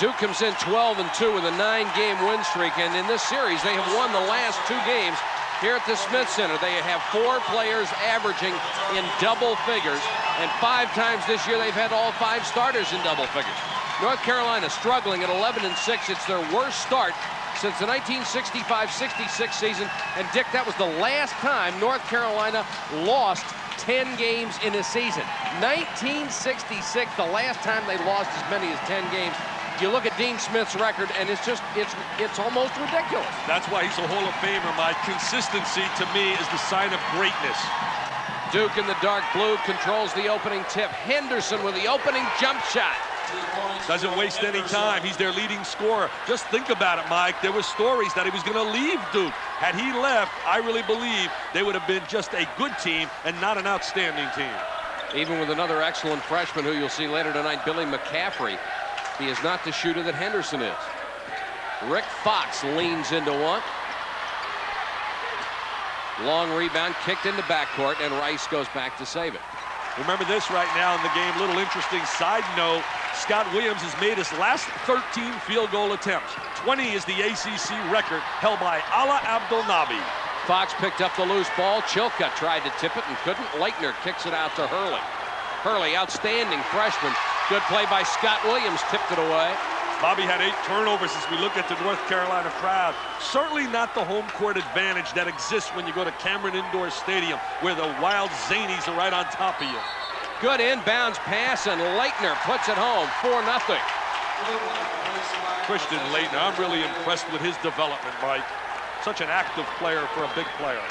Duke comes in 12-2 with a 9-game win streak, and in this series, they have won the last 2 games here at the Smith Center. They have 4 players averaging in double figures, and 5 times this year they've had all 5 starters in double figures. North Carolina struggling at 11-6. It's their worst start since the 1965-66 season. And Dick, that was the last time North Carolina lost 10 games in a season. 1966, the last time they lost as many as 10 games. You look at Dean Smith's record, and it's almost ridiculous. That's why he's a Hall of Famer, Mike. Consistency, to me, is the sign of greatness. Duke in the dark blue controls the opening tip. Henderson with the opening jump shot. Doesn't waste any time. He's their leading scorer. Just think about it, Mike. There were stories that he was going to leave Duke. Had he left, I really believe they would have been just a good team and not an outstanding team. Even with another excellent freshman who you'll see later tonight, Billy McCaffrey, he is not the shooter that Henderson is. Rick Fox leans into one. Long rebound, kicked into backcourt, and Rice goes back to save it. Remember this right now in the game, little interesting side note, Scott Williams has made his last 13 field goal attempts. 20 is the ACC record held by Ala Abdelnaby. Fox picked up the loose ball. Chilcutt tried to tip it and couldn't. Leitner kicks it out to Hurley. Hurley, outstanding freshman. Good play by Scott Williams, tipped it away. Bobby had 8 turnovers as we look at the North Carolina crowd. Certainly not the home court advantage that exists when you go to Cameron Indoor Stadium, where the wild zanies are right on top of you. Good inbounds pass, and Leitner puts it home, 4-0. Christian Leitner, I'm really impressed with his development, Mike. Such an active player for a big player.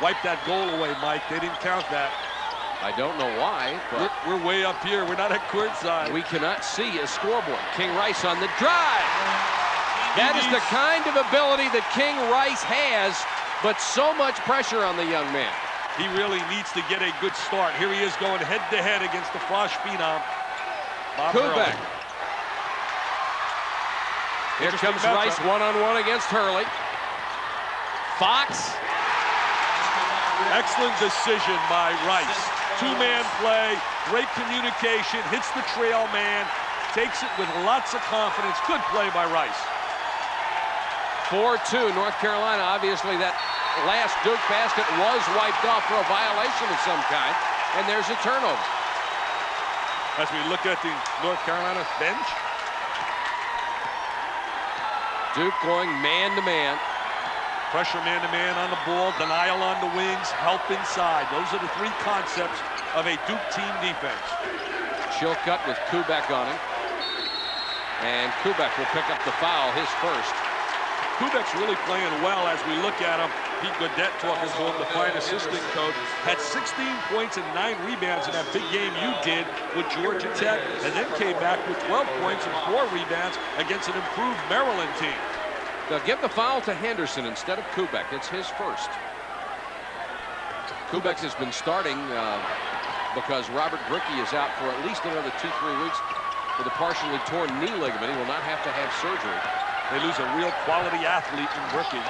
Wipe that goal away, Mike. They didn't count that. I don't know why, but we're way up here. We're not at courtside. We cannot see a scoreboard. King Rice on the drive. That is the kind of ability that King Rice has, but so much pressure on the young man. He really needs to get a good start. Here he is going head-to-head against the Frosh phenom, Bob Kubek. Hurley. Here comes Rice one-on-one against Hurley. Fox. Excellent decision by Rice. 2-man play, great communication, hits the trail man, takes it with lots of confidence. Good play by Rice. 4-2, North Carolina. Obviously, that last Duke basket was wiped off for a violation of some kind, and there's a turnover. As we look at the North Carolina bench. Duke going man-to-man. Pressure man-to-man on the ball, denial on the wings, help inside. Those are the 3 concepts of a Duke team defense. Chilcutt with Kubek on him. And Kubek will pick up the foul, his first. Kubek's really playing well as we look at him. Pete Godet, talking to him, the fine assistant coach, had 16 points and 9 rebounds in that big game you did with Georgia Tech, and then came back with 12 points and 4 rebounds against an improved Maryland team. They'll give the foul to Henderson instead of Kubek. It's his first. Kubek has been starting because Robert Brickey is out for at least another 2-3 weeks with a partially torn knee ligament. He will not have to have surgery. They lose a real quality athlete in Brickey.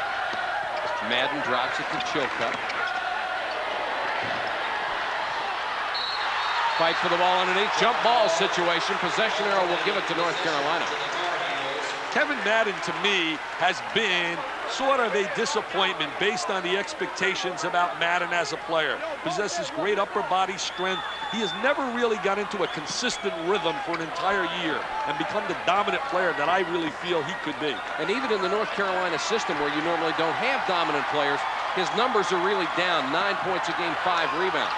Madden drops it to Chilcutt. Fight for the ball underneath. Jump ball situation. Possession arrow will give it to North Carolina. Kevin Madden, to me, has been sort of a disappointment based on the expectations about Madden as a player. Possesses great upper body strength. He has never really got into a consistent rhythm for an entire year and become the dominant player that I really feel he could be. And even in the North Carolina system where you normally don't have dominant players, his numbers are really down. 9 points a game, 5 rebounds.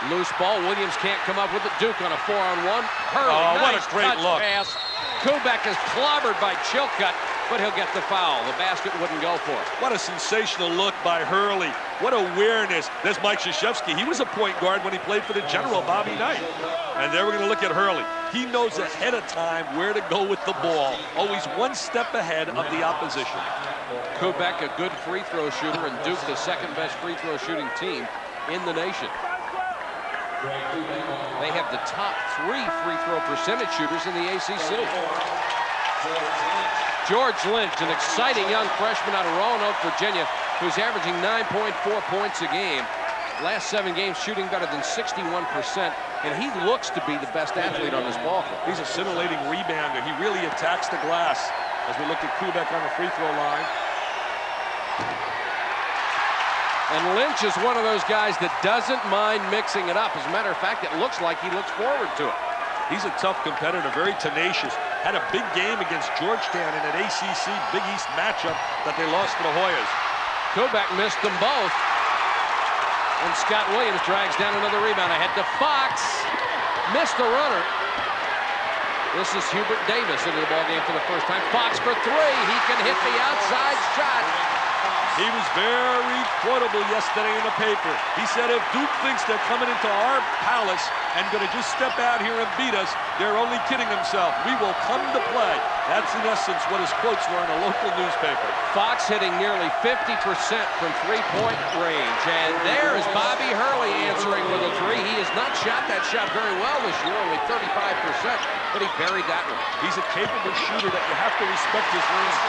Loose ball. Williams can't come up with it. Duke on a 4-on-1. Hurley, oh, what nice a great touch look. Pass. Kubek is clobbered by Chilcutt, but he'll get the foul. The basket wouldn't go for it. What a sensational look by Hurley. What awareness. There's Mike Krzyzewski. He was a point guard when he played for the General, Bobby Knight. And there we're going to look at Hurley. He knows ahead of time where to go with the ball. Always 1 step ahead of the opposition. Kubek, a good free throw shooter, and Duke, the 2nd best free throw shooting team in the nation. They have the top 3 free throw percentage shooters in the ACC. George Lynch, an exciting young freshman out of Roanoke, Virginia, who's averaging 9.4 points a game. Last 7 games shooting better than 61%. and he looks to be the best athlete on this ball club. He's a scintillating rebounder. He really attacks the glass. As we look at Kubek on the free throw line. And Lynch is one of those guys that doesn't mind mixing it up. As a matter of fact, it looks like he looks forward to it. He's a tough competitor, very tenacious. Had a big game against Georgetown in an ACC Big East matchup that they lost to the Hoyas. Kubek missed them both. And Scott Williams drags down another rebound. Ahead to Fox. Missed the runner. This is Hubert Davis into the ballgame for the first time. Fox for three. He can hit the outside shot. He was very quotable yesterday in the paper. He said if Duke thinks they're coming into our palace and going to just step out here and beat us, they're only kidding themselves. We will come to play. That's in essence what his quotes were in a local newspaper. Fox hitting nearly 50% from three-point range. And there is Bobby Hurley answering with a three. He has not shot that shot very well this year, only 35%, but he buried that one. He's a capable shooter that you have to respect his range.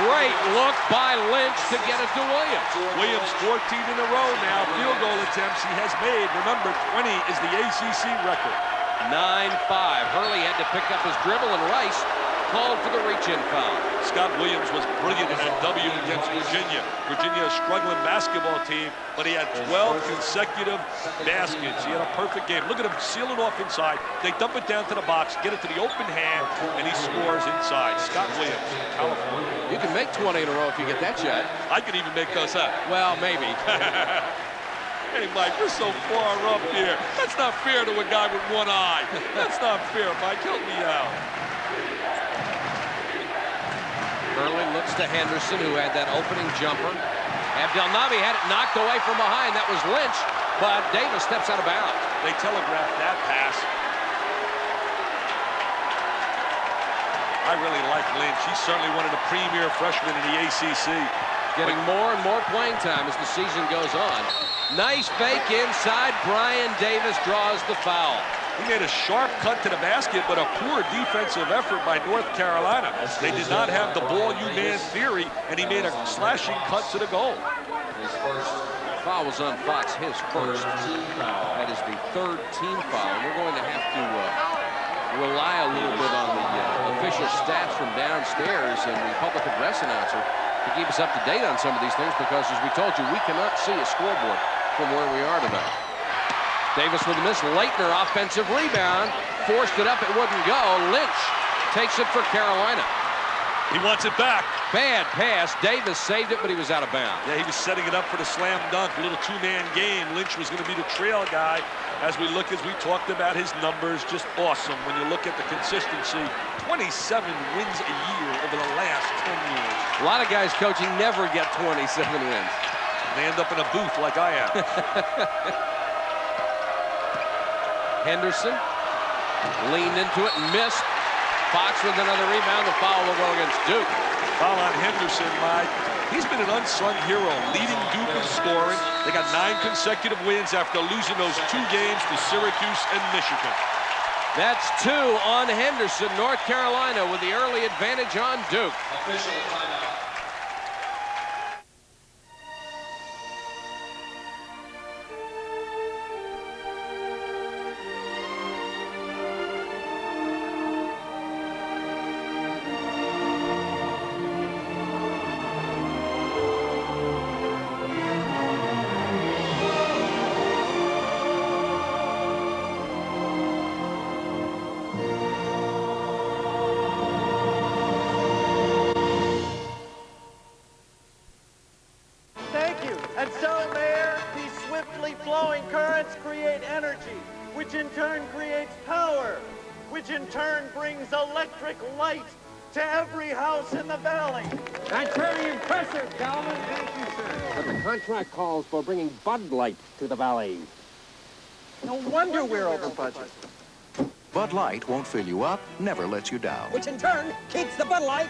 Great look by Lynch to get it to Williams. Williams 14 in a row now. Field goal attempts he has made. Remember, 20 is the ACC record. 9-5. Hurley had to pick up his dribble, and Rice called for the reach-in foul. Scott Williams was brilliant in that W against Virginia. Virginia, a struggling basketball team, but he had 12 consecutive baskets. He had a perfect game. Look at him sealing off inside. They dump it down to the box, get it to the open hand, and he scores inside. Scott Williams, California. You can make 20 in a row if you get that shot. I could even make those up. Well, maybe. Hey, Mike, we're so far up here. That's not fair to a guy with one eye. That's not fair, Mike. Help me out. Hurley looks to Henderson, who had that opening jumper. Abdelnaby had it knocked away from behind. That was Lynch, but Davis steps out of bounds. They telegraphed that pass. I really like Lynch. He's certainly one of the premier freshmen in the ACC. Getting more and more playing time as the season goes on. Nice fake inside. Brian Davis draws the foul. He made a sharp cut to the basket, but a poor defensive effort by North Carolina. They did not have the ball you man theory, and he made a slashing cut to the goal. Foul was on Fox, his first. That is the third team foul. We're going to have to rely a little bit on the official stats from downstairs and the public address announcer to keep us up to date on some of these things, because as we told you, we cannot see a scoreboard from where we are tonight. Davis with a miss. Leitner offensive rebound. Forced it up. It wouldn't go. Lynch takes it for Carolina. He wants it back. Bad pass. Davis saved it, but he was out of bounds. Yeah, he was setting it up for the slam dunk. A little two-man game. Lynch was going to be the trail guy. As we talked about his numbers, just awesome when you look at the consistency. 27 wins a year over the last 10 years. A lot of guys coaching never get 27 wins. They end up in a booth like I am. Henderson leaned into it and missed. Fox with another rebound. The foul will go against Duke. Foul on Henderson, Mike. He's been an unsung hero, leading Duke in scoring. They got 9 consecutive wins after losing those 2 games to Syracuse and Michigan. That's 2 on Henderson. North Carolina with the early advantage on Duke. Official timeout. And so, Mayor, these swiftly flowing currents create energy, which in turn creates power, which in turn brings electric light to every house in the valley. That's very impressive, Calvin. Thank you, sir. But the contract calls for bringing Bud Light to the valley. No wonder we're over budget. Bud Light won't fill you up, never lets you down. Which in turn keeps the Bud Light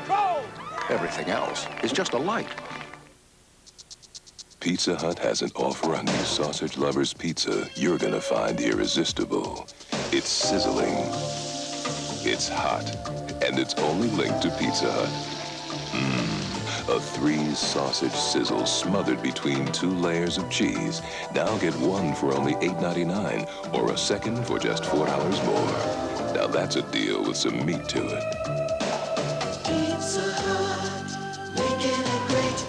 cold. Everything else is just a light. Pizza Hut has an offer on new sausage lovers pizza you're gonna find irresistible. It's sizzling, it's hot, and it's only linked to Pizza Hut. A 3-sausage sizzle smothered between 2 layers of cheese. Now get one for only $8.99 or a second for just $4 more. Now that's a deal with some meat to it. Pizza Hut, making it great.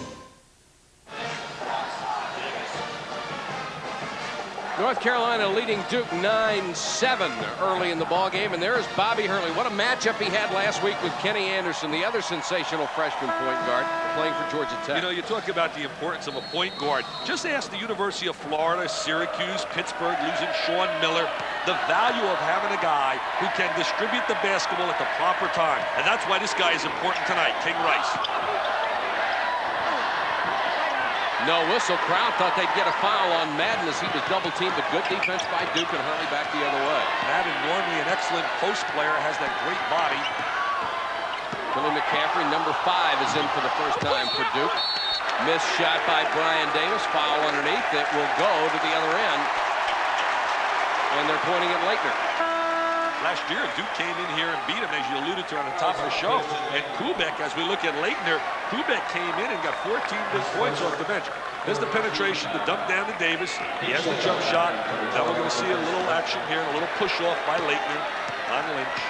North Carolina leading Duke 9-7 early in the ball game, and there's Bobby Hurley. What a matchup he had last week with Kenny Anderson, the other sensational freshman point guard playing for Georgia Tech. You know, you talk about the importance of a point guard. Just ask the University of Florida, Syracuse, Pittsburgh, losing Sean Miller, the value of having a guy who can distribute the basketball at the proper time. And that's why this guy is important tonight, King Rice. No whistle. Crowd thought they'd get a foul on Madden as he was double-teamed, but good defense by Duke and Hurley back the other way. Madden, normally an excellent post player, has that great body. Billy McCaffrey, number 5, is in for the first time for Duke. Missed shot by Brian Davis. Foul underneath. It will go to the other end. And they're pointing at Laettner. Last year, Duke came in here and beat him, as you alluded to on the top of the show. And Kubek, as we look at Laettner, Kubek came in and got 14 big points off the bench. There's the penetration, the dump down to Davis. He has the jump shot. Now we're going to see a little action here, a little push-off by Laettner on Lynch.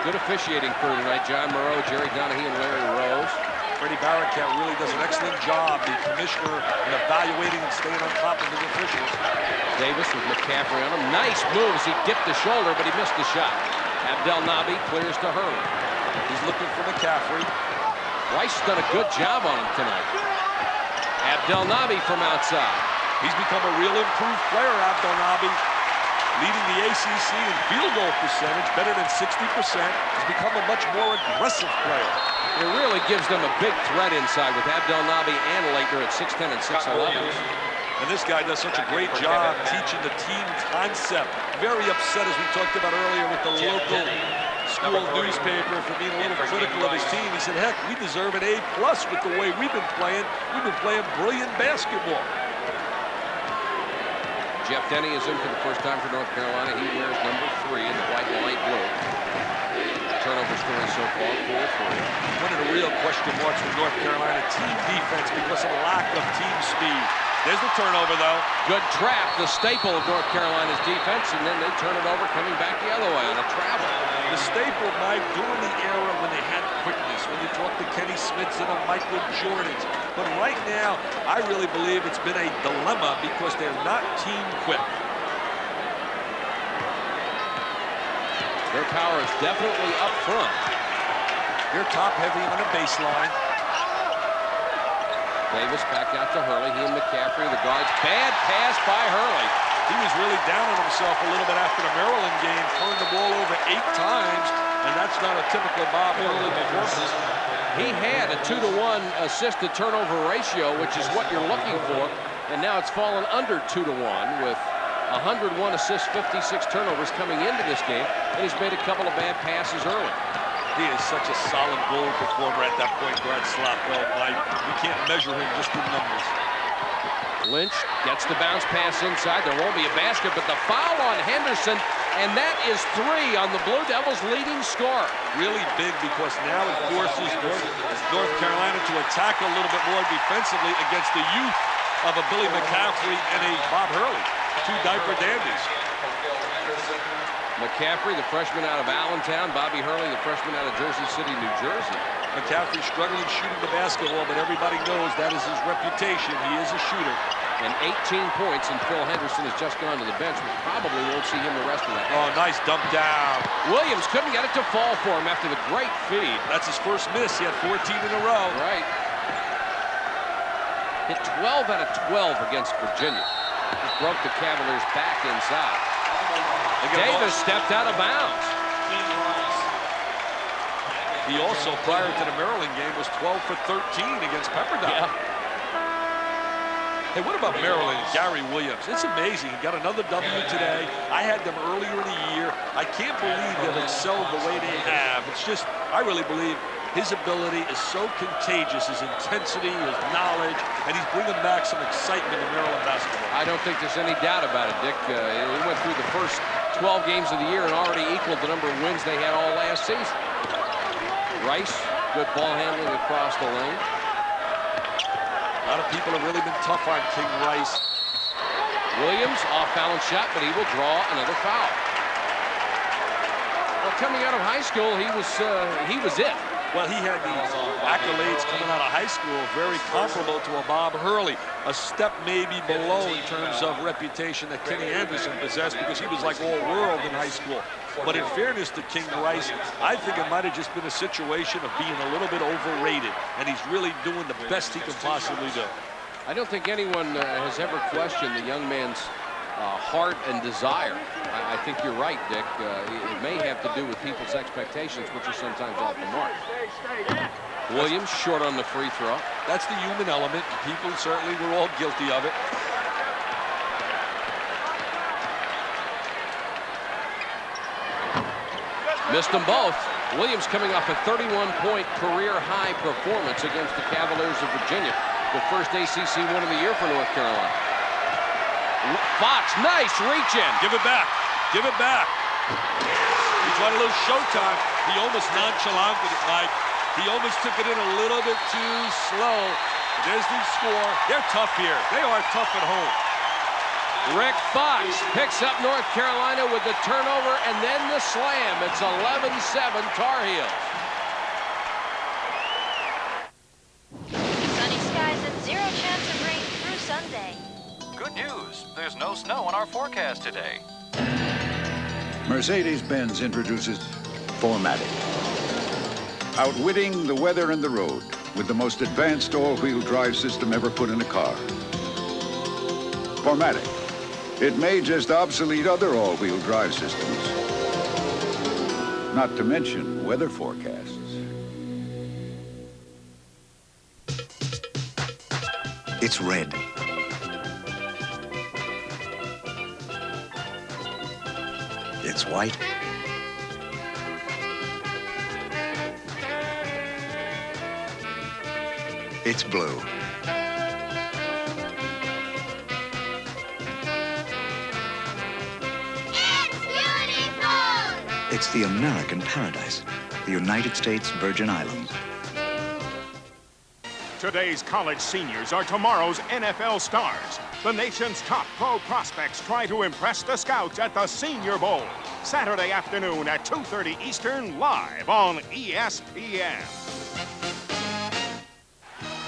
Good officiating crew tonight. John Moreau, Jerry Donahue, and Larry Rose. Freddie Barakat really does an excellent job, the commissioner, in evaluating and staying on top of his officials. Davis with McCaffrey on him. Nice moves. He dipped the shoulder, but he missed the shot. Abdelnaby clears to Hurley. He's looking for McCaffrey. Rice has done a good job on him tonight. Abdelnaby from outside. He's become a real improved player, Abdelnaby. Leading the ACC in field goal percentage, better than 60%. He's become a much more aggressive player. It really gives them a big threat inside with Abdelnaby and Laettner at 6'10 and 6'11. And this guy does such a great job teaching the team concept. Very upset, as we talked about earlier, with the local school newspaper for being a little critical of his team. He said, heck, we deserve an A+ with the way we've been playing. We've been playing brilliant basketball. Jeff Denny is in for the first time for North Carolina. He wears number 3 in the white and light blue. Turnover story so far, 4-3. One of the real question marks for North Carolina, team defense because of a lack of team speed. There's the turnover, though. Good trap, the staple of North Carolina's defense, and then they turn it over coming back the other way on a travel. The staple, Mike, during the era when they had quickness, when you talk to Kenny Smiths and the Michael Jordans. But right now, I really believe it's been a dilemma because they're not team quick. Their power is definitely up front. They're top heavy on the baseline. Davis back out to Hurley. He and McCaffrey, the guards. Bad pass by Hurley. He was really down on himself a little bit after the Maryland game, turned the ball over 8 times, and that's not a typical Bob Hurley performance. He had a 2-to-1 assist-to-turnover ratio, which is what you're looking for, and now it's fallen under 2-to-1 with 101 assists, 56 turnovers coming into this game, and he's made a couple of bad passes early. He is such a solid goal performer at that point guard slot, though, Mike. You can't measure him just in numbers. Lynch gets the bounce pass inside. There won't be a basket, but the foul on Henderson, and that is 3 on the Blue Devils' leading scorer. Really big because now it forces North Carolina to attack a little bit more defensively against the youth of a Billy McCaffrey and a Bob Hurley, 2 diaper dandies. McCaffrey, the freshman out of Allentown. Bobby Hurley, the freshman out of Jersey City, New Jersey. McCaffrey struggling shooting the basketball, but everybody knows that is his reputation. He is a shooter. And 18 points, and Phil Henderson has just gone to the bench. We probably won't see him the rest of the half. Oh, nice dump down. Williams couldn't get it to fall for him after the great feed. That's his first miss. He had 14 in a row. Right. Hit 12 out of 12 against Virginia. Just broke the Cavaliers back inside. Davis stepped out of bounds. He also, prior to the Maryland game, was 12 for 13 against Pepperdine. Yeah. Hey, what about Maryland, Gary Williams? It's amazing. He got another W today. I had them earlier in the year. I can't believe they've excelled the way they have. It's just, I really believe his ability is so contagious, his intensity, his knowledge, and he's bringing back some excitement in Maryland basketball. I don't think there's any doubt about it, Dick. He went through the first 12 games of the year and already equaled the number of wins they had all last season. Rice, good ball handling across the lane. A lot of people have really been tough on King Rice. Williams, off-balance shot, but he will draw another foul. Well, coming out of high school, he was it. Well, he had these accolades coming out of high school, very comparable to a Bob Hurley, a step maybe below in terms of reputation that Kenny Anderson possessed because he was like all-world in high school. But in fairness to King Rice, I think it might have just been a situation of being a little bit overrated, and he's really doing the best he can possibly do. I don't think anyone has ever questioned the young man's heart and desire. I think you're right, Dick. It may have to do with people's expectations, which are sometimes off the mark. Williams short on the free throw. That's the human element. People certainly were all guilty of it. Missed them both. Williams coming off a 31-point career-high performance against the Cavaliers of Virginia. The first ACC win of the year for North Carolina. Fox, nice reach in. Give it back. Give it back. He tried a little showtime. He almost nonchalant with it, Mike. He almost took it in a little bit too slow. There's the score. They're tough here. They are tough at home. Rick Fox picks up North Carolina with the turnover and then the slam. It's 11-7 Tar Heels. Sunny skies and zero chance of rain through Sunday. Good news. There's no snow in our forecast today. Mercedes-Benz introduces 4MATIC. Outwitting the weather and the road with the most advanced all-wheel drive system ever put in a car. 4MATIC. It may just obsolete other all-wheel drive systems. Not to mention weather forecasts. It's red. It's white. It's blue. It's the American paradise, the United States Virgin Islands. Today's college seniors are tomorrow's NFL stars. The nation's top pro prospects try to impress the scouts at the Senior Bowl. Saturday afternoon at 2:30 Eastern, live on ESPN.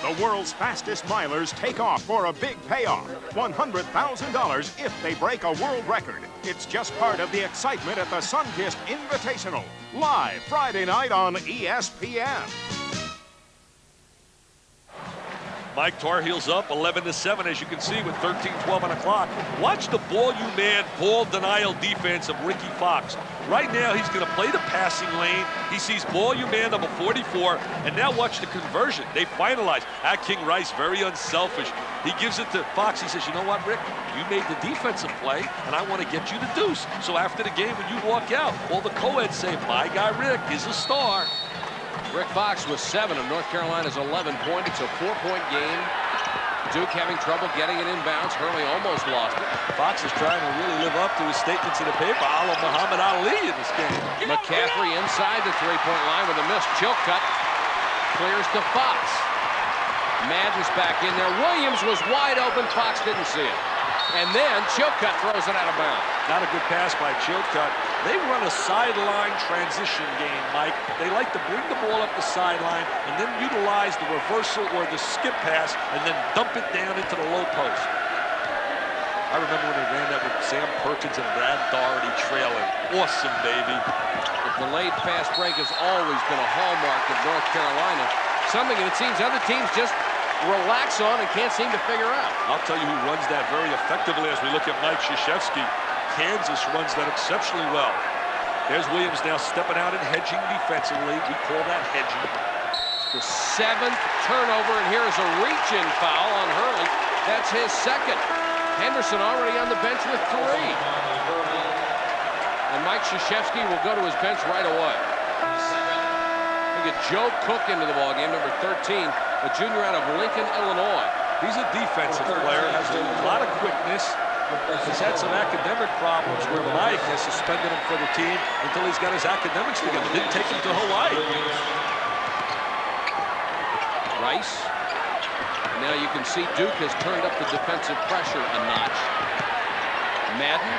The world's fastest milers take off for a big payoff, $100,000 if they break a world record. It's just part of the excitement at the Sunkist Invitational, live Friday night on ESPN. Mike, Tar Heels up 11-7, as you can see, with 13-12 on the clock. Watch the ball-you-man, ball denial defense of Ricky Fox. Right now, he's going to play the passing lane. He sees ball-you-man number 44, and now watch the conversion. They finalize. King Rice, very unselfish. He gives it to Fox. He says, you know what, Rick? You made the defensive play, and I want to get you the deuce. So after the game, when you walk out, all the co-eds say, my guy Rick is a star. Rick Fox was 7 of North Carolina's 11-point. It's a 4-point game. Duke having trouble getting it inbounds. Hurley almost lost it. Fox is trying to really live up to his statements in the paper. A la Muhammad Ali in this game. McCaffrey inside the three-point line with a missed Chilcutt. Clears to Fox. Madden's back in there. Williams was wide open. Fox didn't see it. And then Chilcutt throws it out of bounds. Not a good pass by Chilcutt. They run a sideline transition game, Mike. They like to bring the ball up the sideline and then utilize the reversal or the skip pass and then dump it down into the low post. I remember when they ran that with Sam Perkins and Brad Daugherty trailing. Awesome, baby. The delayed fast break has always been a hallmark of North Carolina. Something that it seems other teams just relax on and can't seem to figure out. I'll tell you who runs that very effectively as we look at Mike Krzyzewski. Kansas runs that exceptionally well. There's Williams now stepping out and hedging defensively. We call that hedging. The 7th turnover, and here is a reach-in foul on Hurley. That's his second. Henderson already on the bench with 3. And Mike Krzyzewski will go to his bench right away. We get Joe Cook into the ballgame, number 13, a junior out of Lincoln, Illinois. He's a defensive player, has a lot of quickness. He's had some academic problems where Mike has suspended him for the team until he's got his academics together. Didn't take him to Hawaii. Rice And now you can see Duke has turned up the defensive pressure a notch. Madden.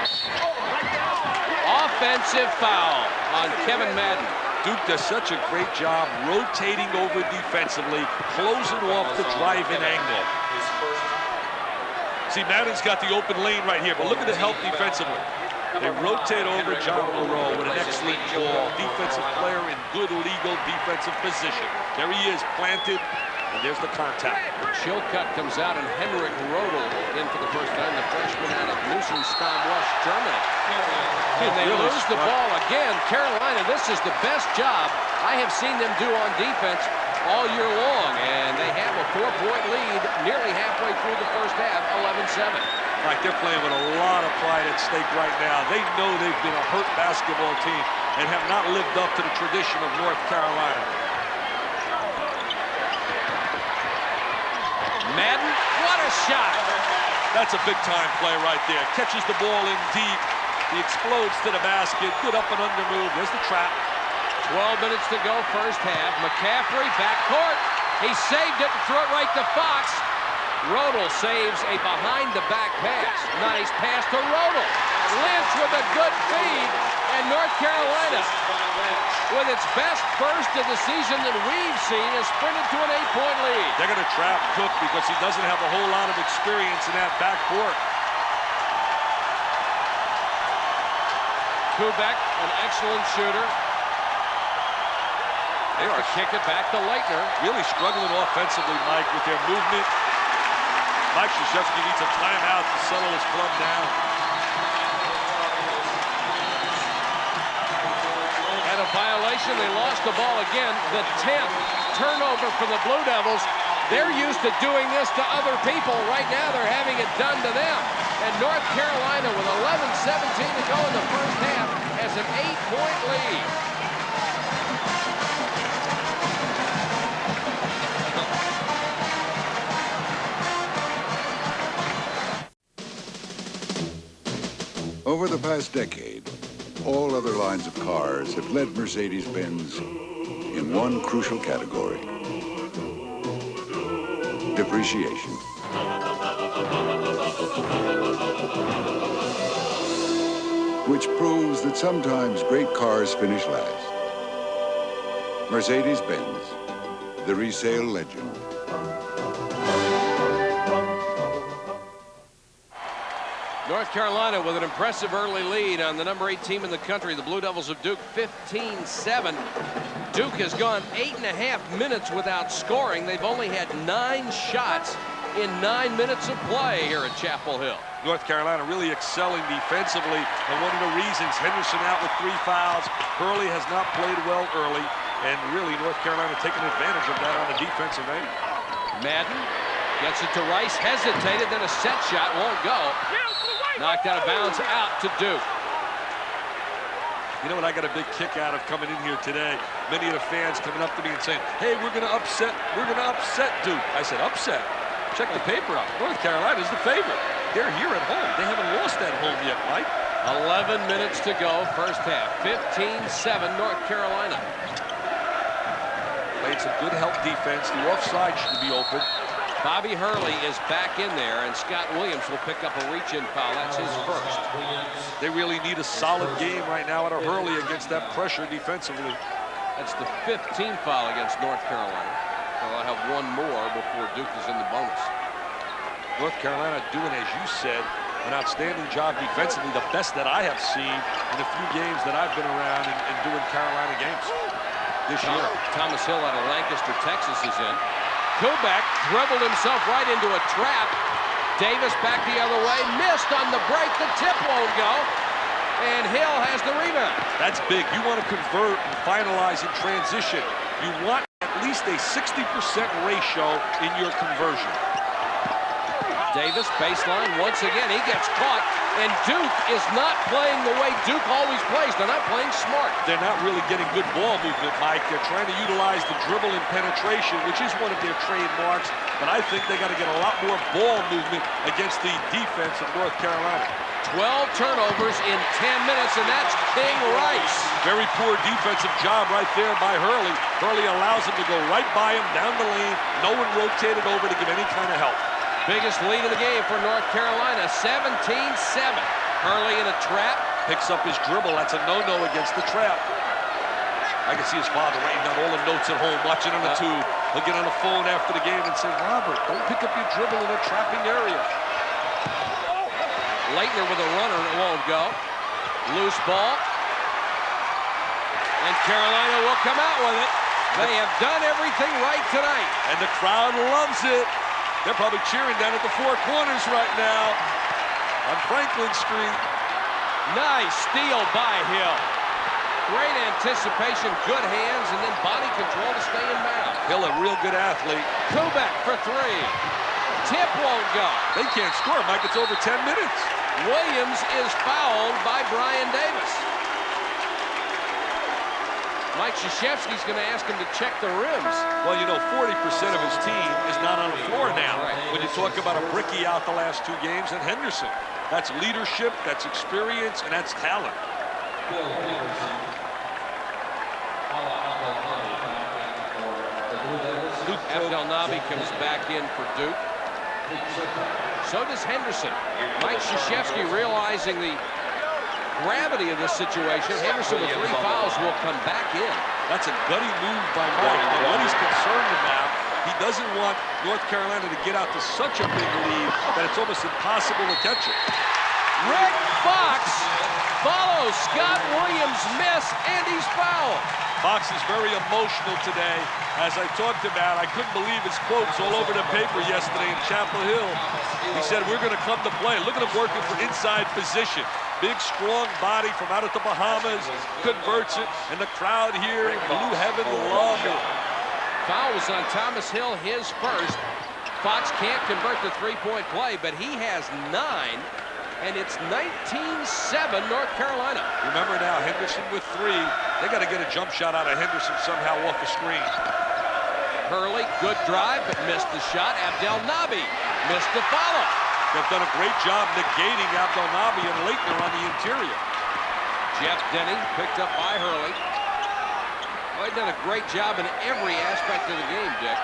Offensive foul on Kevin Madden. Duke does such a great job rotating over defensively, closing off the driving angle. See, Madden's got the open lane right here, but look at the help defensively. They rotate over John Moreau with an excellent ball. Defensive player in good legal defensive position. There he is, planted, and there's the contact. Chilcutt comes out, and Henrik Rodel in for the first time, the freshman out of Neuschwanstein, West Germany. And they lose the ball again. Carolina, this is the best job I have seen them do on defense all year long, and they have a 4-point lead nearly halfway through the first half, 11-7. Like they're playing with a lot of pride at stake right now. They know they've been a hurt basketball team and have not lived up to the tradition of North Carolina. Madden, what a shot! That's a big-time play right there. Catches the ball in deep. He explodes to the basket. Good up and under move. There's the trap. 12 minutes to go, first half. McCaffrey, backcourt. He saved it and threw it right to Fox. Rodel saves a behind-the-back pass. Nice pass to Rodel. Lynch with a good feed. And North Carolina, with its best first of the season that we've seen, has sprinted to an 8-point lead. They're going to trap Cook because he doesn't have a whole lot of experience in that backcourt. Kubek, an excellent shooter. They are kick it back to Leitner. Really struggling offensively, Mike, with their movement. Mike Krzyzewski needs a timeout to settle his club down. And a violation. They lost the ball again. The 10th turnover for the Blue Devils. They're used to doing this to other people. Right now, they're having it done to them. And North Carolina, with 11:17 to go in the first half, has an 8-point lead. Over the past decade, all other lines of cars have led Mercedes-Benz in one crucial category: depreciation. Which proves that sometimes great cars finish last. Mercedes-Benz, the resale legend. North Carolina with an impressive early lead on the number 8 team in the country, the Blue Devils of Duke, 15-7. Duke has gone 8.5 minutes without scoring. They've only had 9 shots in 9 minutes of play here at Chapel Hill. North Carolina really excelling defensively, and one of the reasons Henderson out with 3 fouls. Hurley has not played well early, and really North Carolina taking advantage of that on the defensive end. Madden gets it to Rice, hesitated, then a set shot won't go. Knocked out of bounds, out to Duke. You know what I got a big kick out of coming in here today? Many of the fans coming up to me and saying, hey, we're gonna upset Duke. I said, upset? Check the paper out. North Carolina's the favorite. They're here at home. They haven't lost at home yet, Mike. 11 minutes to go, first half. 15-7 North Carolina. Played some good help defense. The offside should be open. Bobby Hurley is back in there, and Scott Williams will pick up a reach-in foul. That's his first. They really need a solid game right now out of Hurley against that pressure defensively. That's the 15th foul against North Carolina. They'll have one more before Duke is in the bonus. North Carolina doing, as you said, an outstanding job defensively, the best that I have seen in the few games that I've been around and doing Carolina games this year. Thomas Hill out of Lancaster, Texas is in. Kubek dribbled himself right into a trap. Davis back the other way, missed on the break. The tip won't go, and Hill has the rebound. That's big. You want to convert and finalize in transition. You want at least a 60% ratio in your conversion. Davis, baseline, once again, he gets caught, and Duke is not playing the way Duke always plays. They're not playing smart. They're not really getting good ball movement, Mike. They're trying to utilize the dribble and penetration, which is one of their trademarks, but I think they got to get a lot more ball movement against the defense of North Carolina. 12 turnovers in 10 minutes, and that's King Rice. Very poor defensive job right there by Hurley. Hurley allows him to go right by him, down the lane. No one rotated over to give any kind of help. Biggest lead of the game for North Carolina, 17-7. Hurley in a trap. Picks up his dribble. That's a no-no against the trap. I can see his father writing down all the notes at home, watching on the tube. He'll get on the phone after the game and say, Robert, don't pick up your dribble in a trapping area. Leitner with a runner, it won't go. Loose ball. And Carolina will come out with it. They have done everything right tonight. And the crowd loves it. They're probably cheering down at the Four Corners right now on Franklin Street. Nice steal by Hill. Great anticipation, good hands, and then body control to stay in bounds. Hill, a real good athlete. Kubek for three. Tip won't go. They can't score, Mike. It's over 10 minutes. Williams is fouled by Brian Davis. Mike Krzyzewski's going to ask him to check the rims. Well, you know, 40% of his team is not on the floor now. Right. When you talk about a Bricky out the last 2 games and Henderson. That's leadership, that's experience, and that's talent. Abdelnaby comes back in for Duke. So does Henderson. Mike Krzyzewski realizing the gravity of this situation. Henderson with 3 fouls will come back in. That's a gutty move by Mike. And what he's concerned about, he doesn't want North Carolina to get out to such a big lead that it's almost impossible to catch it. Rick Fox follows Scott Williams' miss, and he's fouled. Fox is very emotional today. As I talked about, I couldn't believe his quotes all over the paper yesterday in Chapel Hill. He said, we're going to come to play. Look at him working for inside position. Big, strong body from out at the Bahamas. Converts it, and the crowd here in Blue Heaven love it. Foul was on Thomas Hill, his first. Fox can't convert the 3-point play, but he has 9. And it's 19-7 North Carolina. Remember now, Henderson with 3. They got to get a jump shot out of Henderson somehow off the screen. Hurley, good drive, but missed the shot. Abdelnaby missed the follow. They've done a great job negating Abdelnaby and Leitner on the interior. Jeff Denny picked up by Hurley. Well, they've done a great job in every aspect of the game, Dick.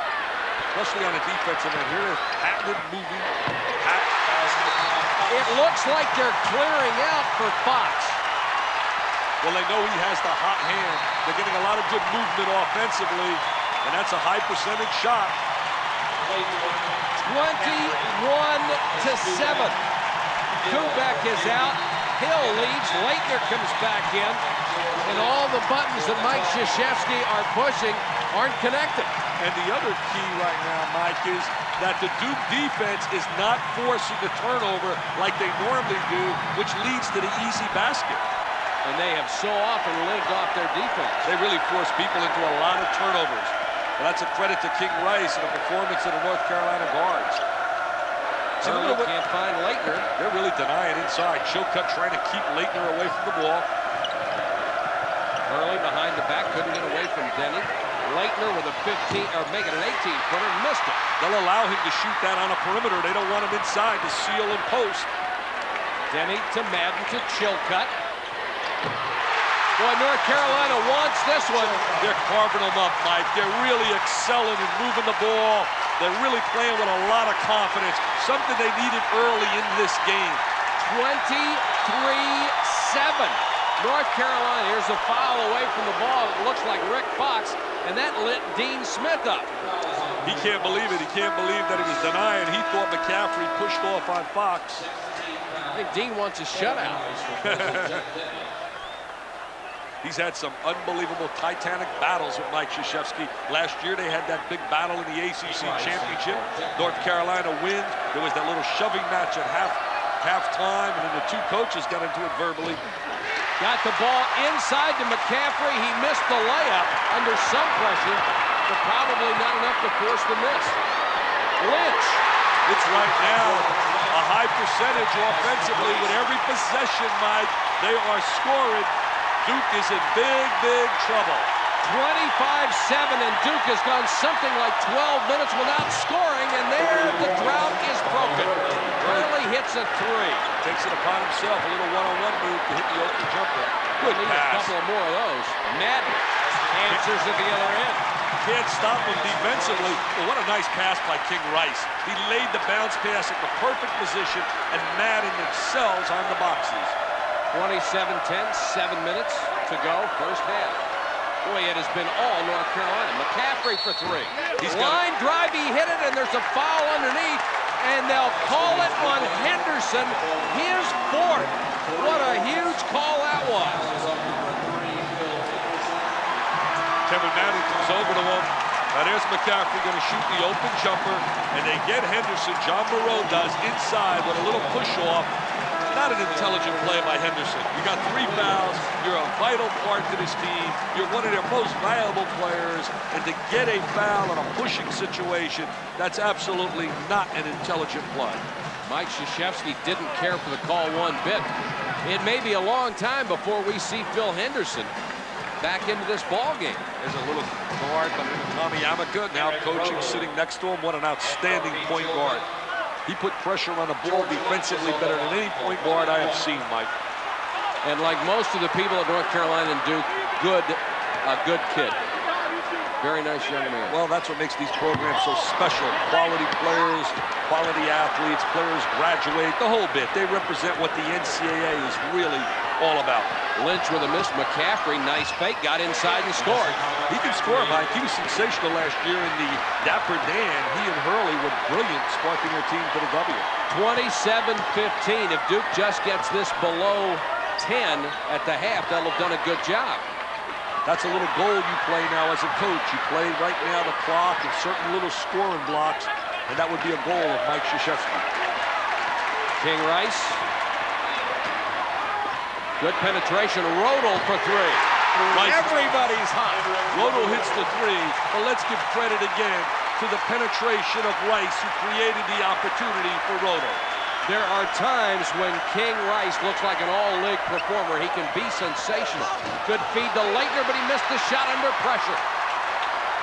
Especially on the defensive end here. Hatwood moving. It looks like they're clearing out for Fox. Well, they know he has the hot hand. They're getting a lot of good movement offensively, and that's a high percentage shot. 21-7. Kubek is out. Hill leads. Leitner comes back in. And all the buttons that Mike Krzyzewski are pushing aren't connected. And the other key right now, Mike, is that the Duke defense is not forcing the turnover like they normally do, which leads to the easy basket. And they have so often lived off their defense. They really force people into a lot of turnovers. Well, that's a credit to King Rice and the performance of the North Carolina guards. Hurley can't find Leitner. They're really denying inside. Chilcutt trying to keep Leitner away from the ball. Hurley behind the back, couldn't get away from Denny. Leitner with a 15, or making an 18-footer, missed it. They'll allow him to shoot that on a perimeter. They don't want him inside to seal and post. Denny to Madden to Chilcutt. Boy, North Carolina wants this one. They're carving them up, Mike. They're really excelling and moving the ball. They're really playing with a lot of confidence, something they needed early in this game. 23-7. North Carolina, here's a foul away from the ball. It looks like Rick Fox, and that lit Dean Smith up. He can't believe it. He can't believe that he was denying. He thought McCaffrey pushed off on Fox. I think Dean wants a shutout. He's had some unbelievable titanic battles with Mike Krzyzewski. Last year they had that big battle in the ACC Championship. North Carolina wins. There was that little shoving match at halftime, and then the 2 coaches got into it verbally. Got the ball inside to McCaffrey. He missed the layup under some pressure, but probably not enough to force the miss. Lynch. It's right now a high percentage offensively with every possession, Mike. They are scoring. Duke is in big, big trouble. 25-7, and Duke has gone something like 12 minutes without scoring, and there the drought is broken. Hurley hits a 3. takes it upon himself. A little one-on-one move to hit the open jumper. Good Need pass. a couple of more of those. Madden answers at the other end. Can't stop him defensively. But what a nice pass by King Rice. He laid the bounce pass at the perfect position, and Madden excels on the boxes. 27-10, 7 minutes to go, first half. Boy, it has been all North Carolina. McCaffrey for three. Line drive, he hit it, and there's a foul underneath, and they'll call it on Henderson, his fourth. What a huge call that was. Kevin Madden comes over to him. Now there's McCaffrey going to shoot the open jumper, and they get Henderson. John Moreau does inside with a little push-off. Not an intelligent play by Henderson. You got 3 fouls. You're a vital part to this team. You're one of their most valuable players. And to get a foul in a pushing situation, that's absolutely not an intelligent play. Mike Krzyzewski didn't care for the call one bit. It may be a long time before we see Phil Henderson back into this ball game. There's a little guard by Tommy Amica, now coaching, sitting next to him. What an outstanding point guard. He put pressure on the ball defensively better than any point guard I have seen, Mike. And like most of the people at North Carolina and Duke, a good kid. Very nice young man. Well, that's what makes these programs so special. Quality players, quality athletes, players graduate, the whole bit. They represent what the NCAA is really all about. Lynch with a miss. McCaffrey, nice fake, got inside and scored. He can score, Mike. He was sensational last year in the Dapper Dan. He and Hurley were brilliant, sparking their team to the W. 27-15. If Duke just gets this below 10 at the half, that'll have done a good job. That's a little goal you play now as a coach. You play right now the clock and certain little scoring blocks, and that would be a goal of Mike Krzyzewski. King Rice. Good penetration. Rodel for three. Rice. Everybody's hot. Rodel hits the three, but let's give credit again to the penetration of Rice, who created the opportunity for Rodel. There are times when King Rice looks like an all-league performer. He can be sensational. Good feed to Leitner, but he missed the shot under pressure.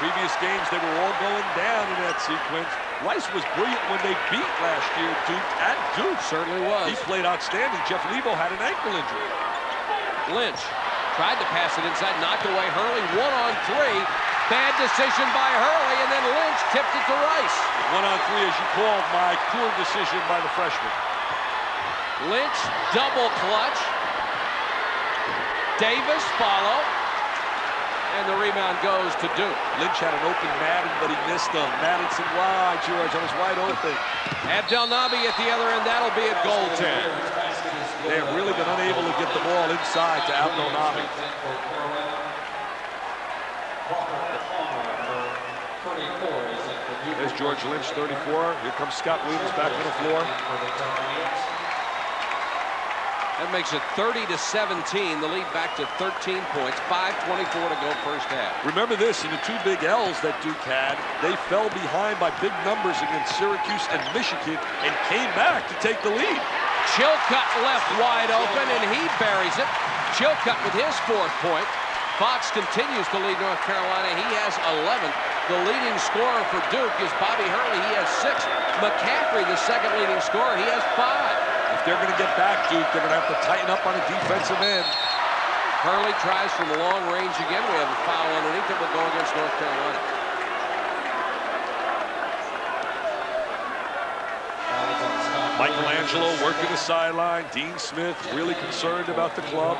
Previous games, they were all going down in that sequence. Rice was brilliant when they beat last year Duke at Duke. Certainly was. He played outstanding. Jeff Lebo had an ankle injury. Lynch tried to pass it inside, knocked away Hurley. 1-on-3. Bad decision by Hurley, and then Lynch tipped it to Rice. 1-on-3, as you called, my poor decision by the freshman. Lynch, double clutch. Davis follow. And the rebound goes to Duke. Lynch had an open Madden, but he missed him. Madden said, "Why, George? I was wide open." Abdelnaby at the other end. That'll be a goaltend. They have really been unable to get the ball inside to Abdelnaby. There's George Lynch, 34. Here comes Scott Williams back on the floor. That makes it 30-17. The lead back to 13 points. 5:24 to go first half. Remember this, in the 2 big L's that Duke had, they fell behind by big numbers against Syracuse and Michigan and came back to take the lead. Chilcutt left wide open, and he buries it. Chilcutt with his 4th point. Fox continues to lead North Carolina. He has 11. The leading scorer for Duke is Bobby Hurley. He has 6. McCaffrey, the second leading scorer, he has 5. If they're going to get back, Duke, they're going to have to tighten up on the defensive end. Hurley tries from long range again. We have a foul underneath it. We're going against North Carolina. Michelangelo working the sideline. Dean Smith really concerned about the club.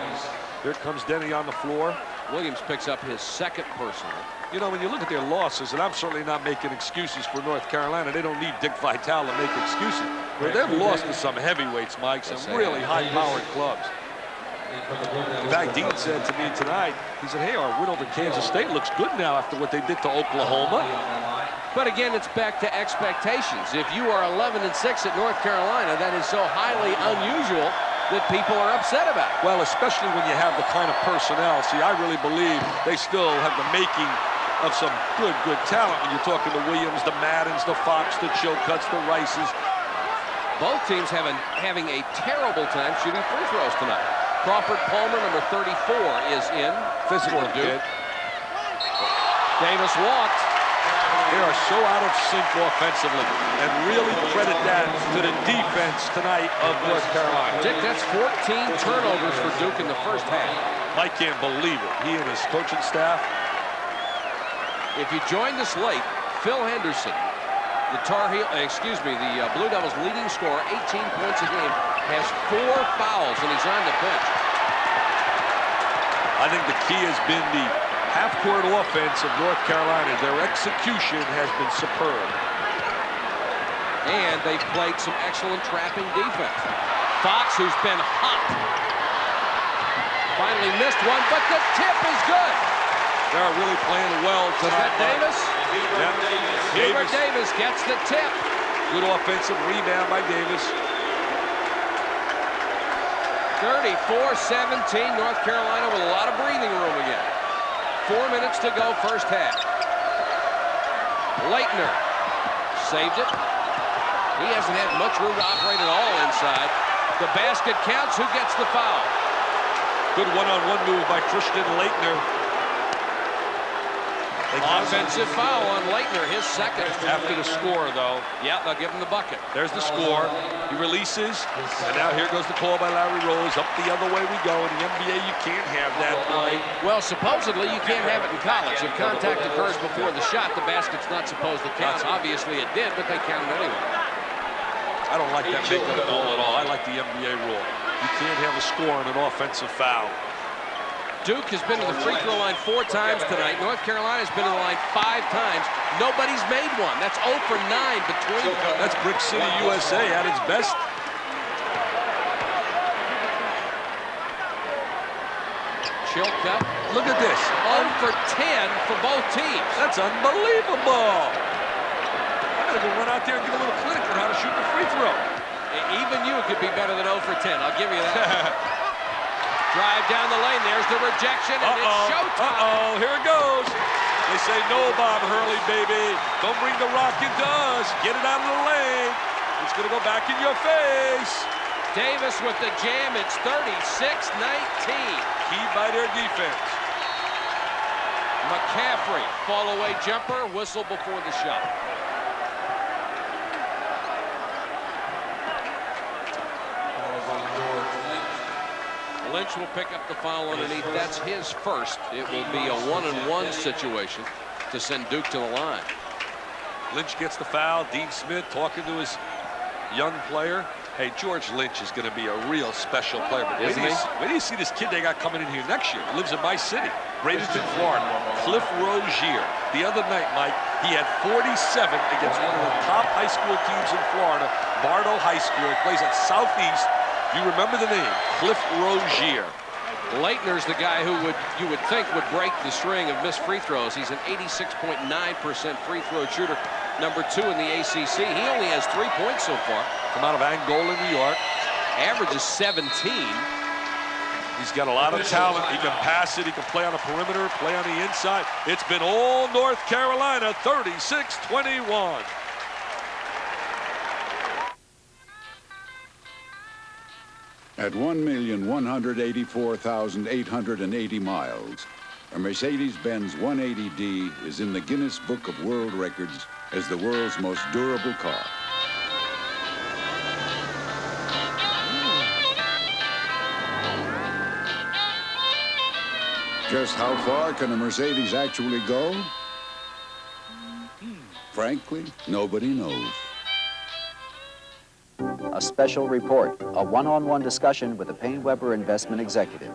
Here comes Denny on the floor. Williams picks up his 2nd personal. You know, when you look at their losses, and I'm certainly not making excuses for North Carolina, they don't need Dick Vitale to make excuses. But they've lost to some heavyweights, Mike, some really high-powered clubs. In fact, Dean said to me tonight, he said, "Hey, our win over Kansas State looks good now after what they did to Oklahoma." But again, it's back to expectations. If you are 11-6 at North Carolina, that is so highly unusual that people are upset about it. Well, especially when you have the kind of personnel. See, I really believe they still have the making of some good talent when you're talking to Williams, the Maddens, the Fox, the Chilcutts, the Rices. Both teams having a terrible time shooting free throws tonight. Crawford Palmer, number 34, is in. Physical Duke. kid. Davis walked. They are so out of sync offensively, and really credit that to the defense tonight of North Carolina. Dick, that's 14 turnovers for Duke in the first half. Mike can't believe it. He and his coaching staff. If you joined us late, Phil Henderson, the Blue Devils' leading scorer, 18 points a game, has 4 fouls, and he's on the bench. I think the key has been the half-court offense of North Carolina. Their execution has been superb. And they've played some excellent trapping defense. Fox, who's been hot, finally missed one, but the tip is good. They're really playing well tonight. Is that Davis? Yeah. Hubert Davis gets the tip. Good offensive rebound by Davis. 34-17, North Carolina with a lot of breathing room again. 4 minutes to go, first half. Leitner saved it. He hasn't had much room to operate at all inside. The basket counts. Who gets the foul? Good one-on-one move by Christian Leitner. Offensive foul on Leitner, his second. After the score, though. Yeah, they'll give him the bucket. There's the score. He releases, and now here goes the call by Larry Rose. Up the other way we go. In the NBA, you can't have that play. Well, supposedly, you can't have it in college. If contact occurs before the shot, the basket's not supposed to count. Obviously, it did, but they counted anyway. I don't like that make-up call at all. I like the NBA rule. You can't have a score on an offensive foul. Duke has been to the free throw line 4 times tonight. North Carolina's been to the line 5 times. Nobody's made one. That's 0 for 9 between them. That's Brick City, USA at its best. Chilcutt. Look at this. 0 for 10 for both teams. That's unbelievable. I'm going to go run out there and give a little clinic on how to shoot the free throw. Even you could be better than 0 for 10. I'll give you that. Drive down the lane. There's the rejection, and it's showtime. Here it goes. They say, no, Bob Hurley, baby. Don't bring the rock into us. Get it out of the lane. It's going to go back in your face. Davis with the jam. It's 36-19. Keyed by their defense. McCaffrey, fall-away jumper, whistle before the shot. Lynch will pick up the foul underneath. That's his first. It will be a 1-on-1 situation to send Duke to the line. Lynch gets the foul. Dean Smith talking to his young player. Hey, George Lynch is going to be a real special player. But where do you see this kid they got coming in here next year? He lives in my city, Bradenton, Florida. Cliff Rozier. The other night, Mike, he had 47 against one of the top high school teams in Florida, Bardo High School. He plays at Southeast. You remember the name, Cliff Rozier. Leitner's the guy who you would think would break the string of missed free throws. He's an 86.9% free throw shooter, number 2 in the ACC. He only has 3 points so far. Come out of Angola, New York. Average is 17. He's got a lot of talent. He can pass it. He can play on the perimeter, play on the inside. It's been all North Carolina, 36-21. At 1,184,880 miles, a Mercedes-Benz 180D is in the Guinness Book of World Records as the world's most durable car. Just how far can a Mercedes actually go? Frankly, nobody knows. A special report, a one-on-one discussion with a PaineWebber investment executive.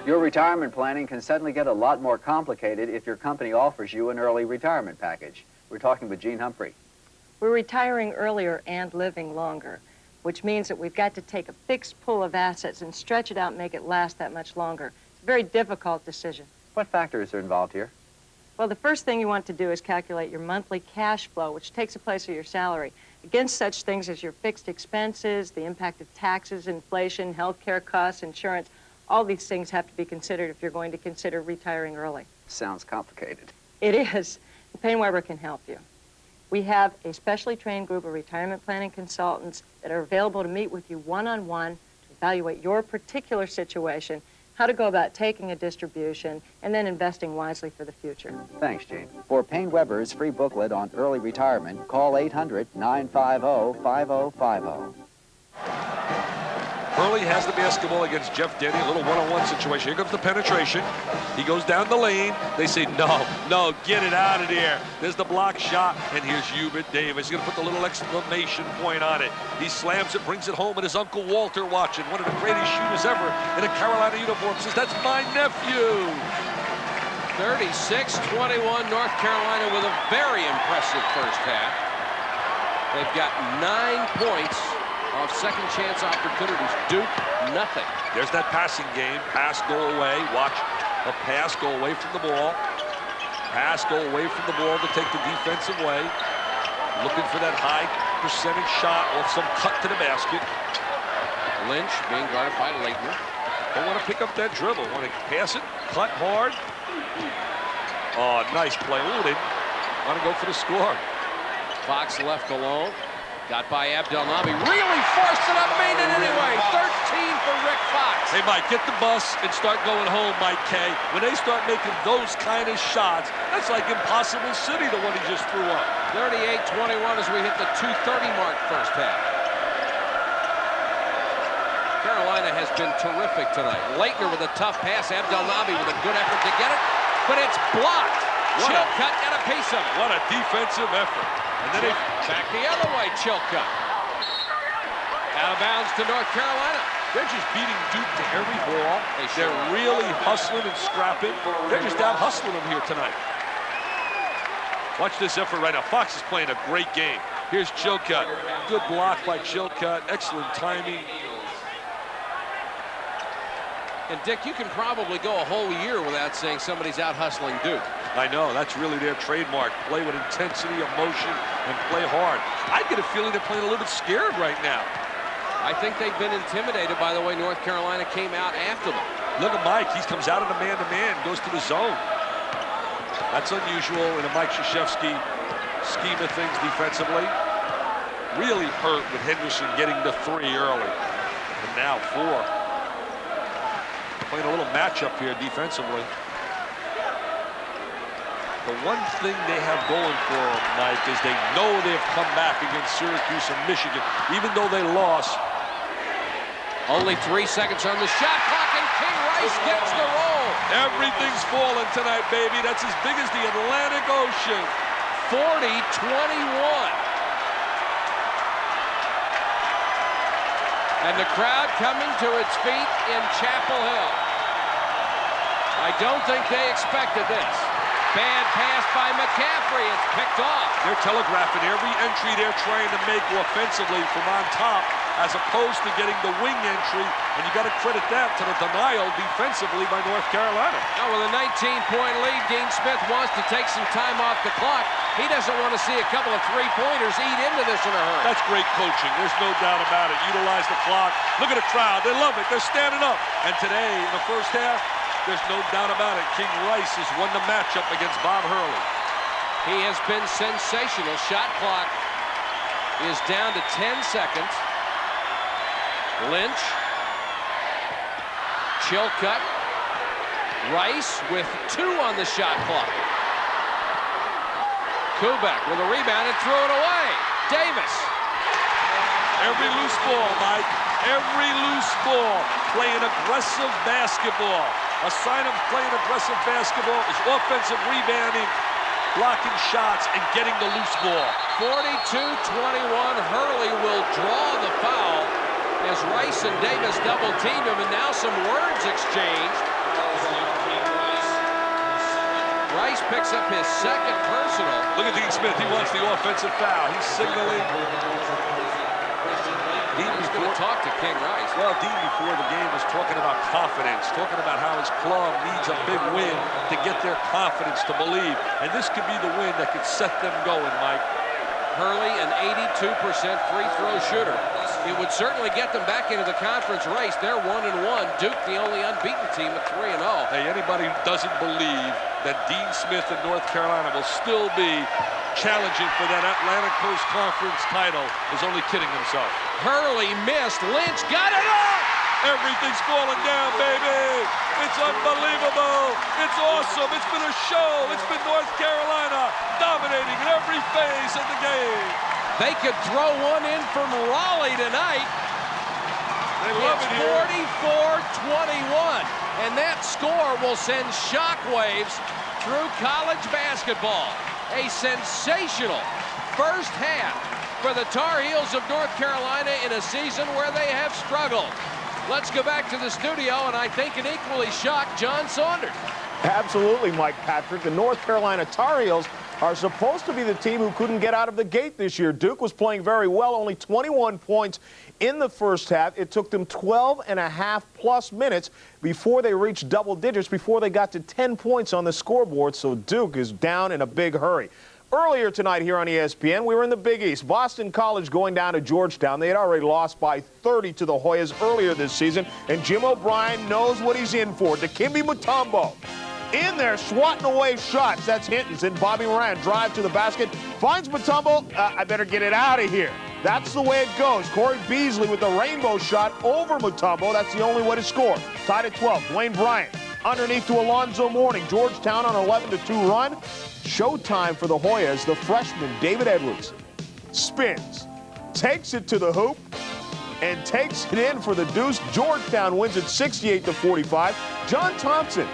Your retirement planning can suddenly get a lot more complicated if your company offers you an early retirement package. We're talking with Gene Humphrey. We're retiring earlier and living longer, which means that we've got to take a fixed pool of assets and stretch it out and make it last that much longer. It's a very difficult decision. What factors are involved here? Well, the first thing you want to do is calculate your monthly cash flow, which takes the place of your salary, against such things as your fixed expenses, the impact of taxes, inflation, health care costs, insurance. All these things have to be considered if you're going to consider retiring early. Sounds complicated. It is. PaineWebber can help you. We have a specially trained group of retirement planning consultants that are available to meet with you one-on-one to evaluate your particular situation, how to go about taking a distribution, and then investing wisely for the future. Thanks, Gene. For Paine-Webber's free booklet on early retirement, call 800-950-5050. Hurley has the basketball against Jeff Denny, a little one-on-one situation. Here comes the penetration. He goes down the lane. They say, no, get it out of there. There's the block shot, and here's Hubert Davis. He's going to put the little exclamation point on it. He slams it, brings it home, and his Uncle Walter watching, one of the greatest shooters ever in a Carolina uniform, says, that's my nephew. 36-21, North Carolina with a very impressive first half. They've got 9 points off second chance opportunities. Duke, nothing. There's that passing game. Pass, go away. Watch a pass, go away from the ball. Pass, go away from the ball to take the defensive way. Looking for that high percentage shot or some cut to the basket. Lynch being guarded by Leitner. Don't want to pick up that dribble. Want to pass it, cut hard. Oh, nice play. Ooh, they want to go for the score. Fox left alone. Got by Abdelnaby. Really forced it up, made it anyway. 13 for Rick Fox. Hey, Mike, get the bus and start going home, Mike K. When they start making those kind of shots, that's like Impossible City, the one he just threw up. 38-21 as we hit the 2:30 mark first half. Carolina has been terrific tonight. Leitner with a tough pass. Abdelnaby with a good effort to get it, but it's blocked. Chilcutt got a piece of it. What a defensive effort. And then they back the other way, Chilcutt. Out of bounds to North Carolina. They're just beating Duke to every ball. They're really hustling and scrapping. They're just out hustling them here tonight. Watch this effort right now. Fox is playing a great game. Here's Chilcutt. Good block by Chilcutt. Excellent timing. And Dick, you can probably go a whole year without saying somebody's out hustling Duke. I know, that's really their trademark. Play with intensity, emotion, and play hard. I get a feeling they're playing a little bit scared right now. I think they've been intimidated by the way North Carolina came out after them. Look at Mike, he comes out in a man-to-man, goes to the zone. That's unusual in a Mike Krzyzewski scheme of things defensively. Really hurt with Henderson getting the 3 early. And now 4. Playing a little matchup here defensively. The one thing they have going for them, Mike, is they know they've come back against Syracuse and Michigan, even though they lost. Only 3 seconds on the shot clock, and King Rice gets the roll. Everything's falling tonight, baby. That's as big as the Atlantic Ocean. 40-21. And the crowd coming to its feet in Chapel Hill. I don't think they expected this. Bad pass by McCaffrey. It's picked off. They're telegraphing every entry they're trying to make offensively from on top, as opposed to getting the wing entry. And you got to credit that to the denial defensively by North Carolina. Now with a 19-point lead, Dean Smith wants to take some time off the clock. He doesn't want to see a couple of 3-pointers eat into this in a hurry. That's great coaching. There's no doubt about it. Utilize the clock. Look at the crowd. They love it. They're standing up. And today, in the first half, there's no doubt about it. King Rice has won the matchup against Bob Hurley. He has been sensational. Shot clock is down to 10 seconds. Lynch. Chilcutt. Rice with 2 on the shot clock. Kubek with a rebound and threw it away. Davis. Every loose ball, Mike. Every loose ball. Playing aggressive basketball. A sign of playing aggressive basketball is offensive rebounding, blocking shots, and getting the loose ball. 42-21. Hurley will draw the foul as Rice and Davis double team him, and now some words exchanged. Rice picks up his 2nd personal. Look at Dean Smith. He wants the offensive foul. He's signaling. He's going to talk to King Rice. Well, Dean before the game was talking about confidence, talking about how his club needs a big win to get their confidence to believe. And this could be the win that could set them going, Mike. Hurley, an 82% free throw shooter. It would certainly get them back into the conference race. They're 1-1. Duke, the only unbeaten team at 3-0. Hey, anybody who doesn't believe that Dean Smith and North Carolina will still be challenging for that Atlantic Coast Conference title is only kidding himself. Hurley missed. Lynch got it off. Everything's falling down, baby. It's unbelievable. It's awesome. It's been a show. It's been North Carolina dominating in every phase of the game. They could throw one in from Raleigh tonight. They love it's it here. 44-21, and that score will send shockwaves through college basketball. A sensational first half for the Tar Heels of North Carolina in a season where they have struggled. Let's go back to the studio, and I think an equally shocked John Saunders. Absolutely, Mike Patrick. The North Carolina Tar Heels are supposed to be the team who couldn't get out of the gate this year. Duke was playing very well, only 21 points in the first half. It took them 12.5+ minutes before they reached double digits, before they got to 10 points on the scoreboard, so Duke is down in a big hurry. Earlier tonight here on ESPN, we were in the Big East. Boston College going down to Georgetown. They had already lost by 30 to the Hoyas earlier this season, and Jim O'Brien knows what he's in for. Dikembe Mutombo in there, swatting away shots. That's Hinton. Bobby Moran drive to the basket, finds Mutombo. I better get it out of here. That's the way it goes. Corey Beasley with the rainbow shot over Mutombo. That's the only way to score. Tied at 12. Dwayne Bryant underneath to Alonzo Mourning. Georgetown on an 11-2 run. Showtime for the Hoyas. The freshman, David Edwards, spins, takes it to the hoop, and takes it in for the deuce. Georgetown wins it 68-45. John Thompson.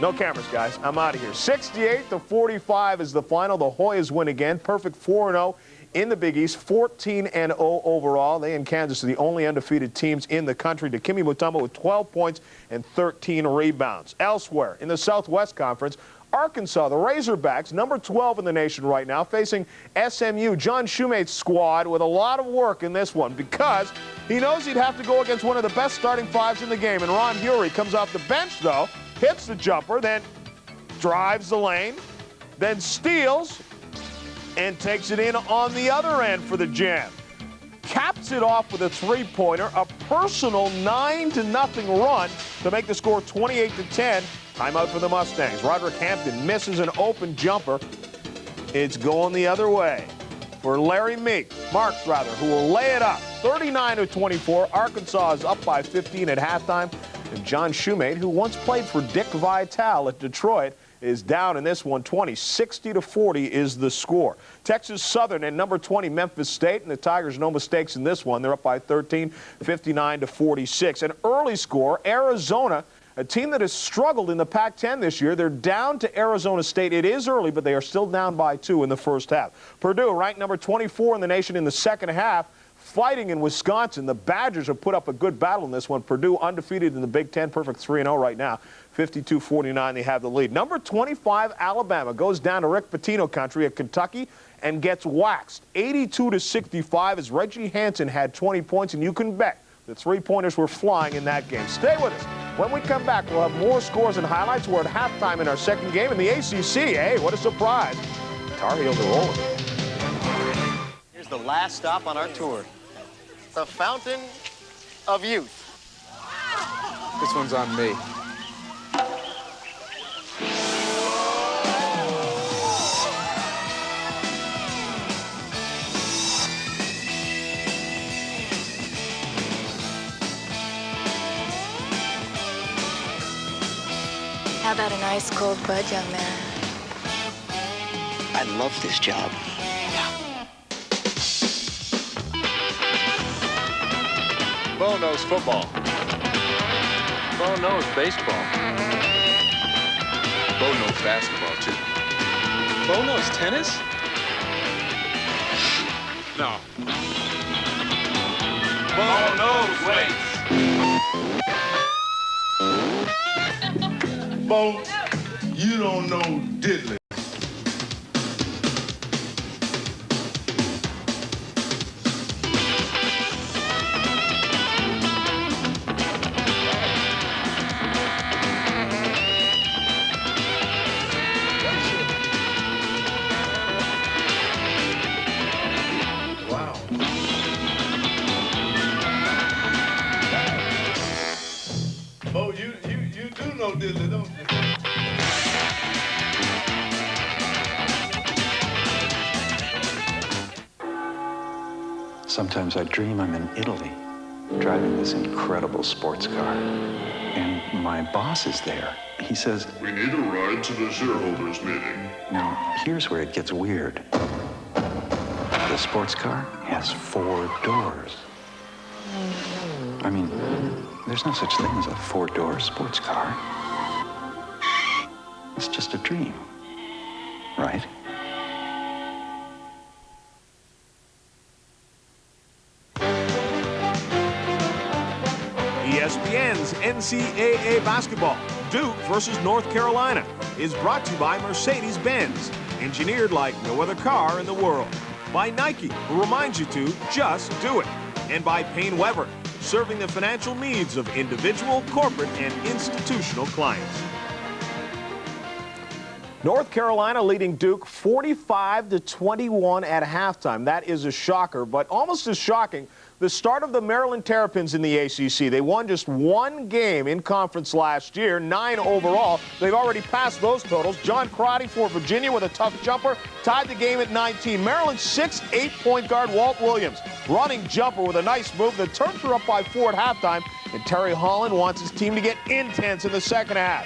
No cameras, guys. I'm out of here. 68-45 is the final. The Hoyas win again. Perfect 4-0 in the Big East. 14-0 overall. They and Kansas are the only undefeated teams in the country. Dikembe Mutombo with 12 points and 13 rebounds. Elsewhere in the Southwest Conference, Arkansas, the Razorbacks, number 12 in the nation right now, facing SMU. John Shumate's squad with a lot of work in this one because he knows he'd have to go against one of the best starting fives in the game. And Ron Hury comes off the bench, though, hits the jumper, then drives the lane, then steals, and takes it in on the other end for the Jam. Caps it off with a three-pointer, a personal 9-0 run to make the score 28-10. Timeout for the Mustangs. Roderick Hampton misses an open jumper. It's going the other way for Larry Marks, who will lay it up. 39-24. Arkansas is up by 15 at halftime. And John Shumate, who once played for Dick Vitale at Detroit, is down in this one. 60-40 is the score. Texas Southern and number 20 Memphis State, and the Tigers no mistakes in this one. They're up by 13, 59-46. An early score, Arizona, a team that has struggled in the Pac-10 this year. They're down to Arizona State. It is early, but they are still down by 2 in the first half. Purdue, ranked number 24 in the nation in the second half, fighting in Wisconsin. The Badgers have put up a good battle in this one. Purdue undefeated in the Big Ten, perfect 3-0 right now. 52-49, they have the lead. Number 25, Alabama, goes down to Rick Pitino country at Kentucky and gets waxed. 82-65 as Reggie Hansen had 20 points, and you can bet the three-pointers were flying in that game. Stay with us. When we come back, we'll have more scores and highlights. We're at halftime in our second game in the ACC. Hey, what a surprise. Tar Heels are rolling. Here's the last stop on our tour. The Fountain of Youth. This one's on me. How about an ice cold bud, young man? I love this job. Bo knows football. Bo knows baseball. Bo knows basketball, too. Bo knows tennis? No. Bo knows weights. Bo, you don't know diddly. Sometimes I dream I'm in Italy, driving this incredible sports car. And my boss is there. He says, "We need a ride to the shareholders meeting." Now, here's where it gets weird. The sports car has 4 doors. I mean, there's no such thing as a 4-door sports car. It's just a dream, right? ESPN's NCAA basketball, Duke versus North Carolina, is brought to you by Mercedes-Benz, engineered like no other car in the world. By Nike, who reminds you to just do it. And by Payne Weber, serving the financial needs of individual, corporate, and institutional clients. North Carolina leading Duke 45-21 at halftime. That is a shocker, but almost as shocking, the start of the Maryland Terrapins in the ACC. They won just 1 game in conference last year, 9 overall. They've already passed those totals. John Crotty for Virginia with a tough jumper, tied the game at 19. Maryland's 6'8" point guard Walt Williams, running jumper with a nice move that turns her up by 4 at halftime, and Terry Holland wants his team to get intense in the second half.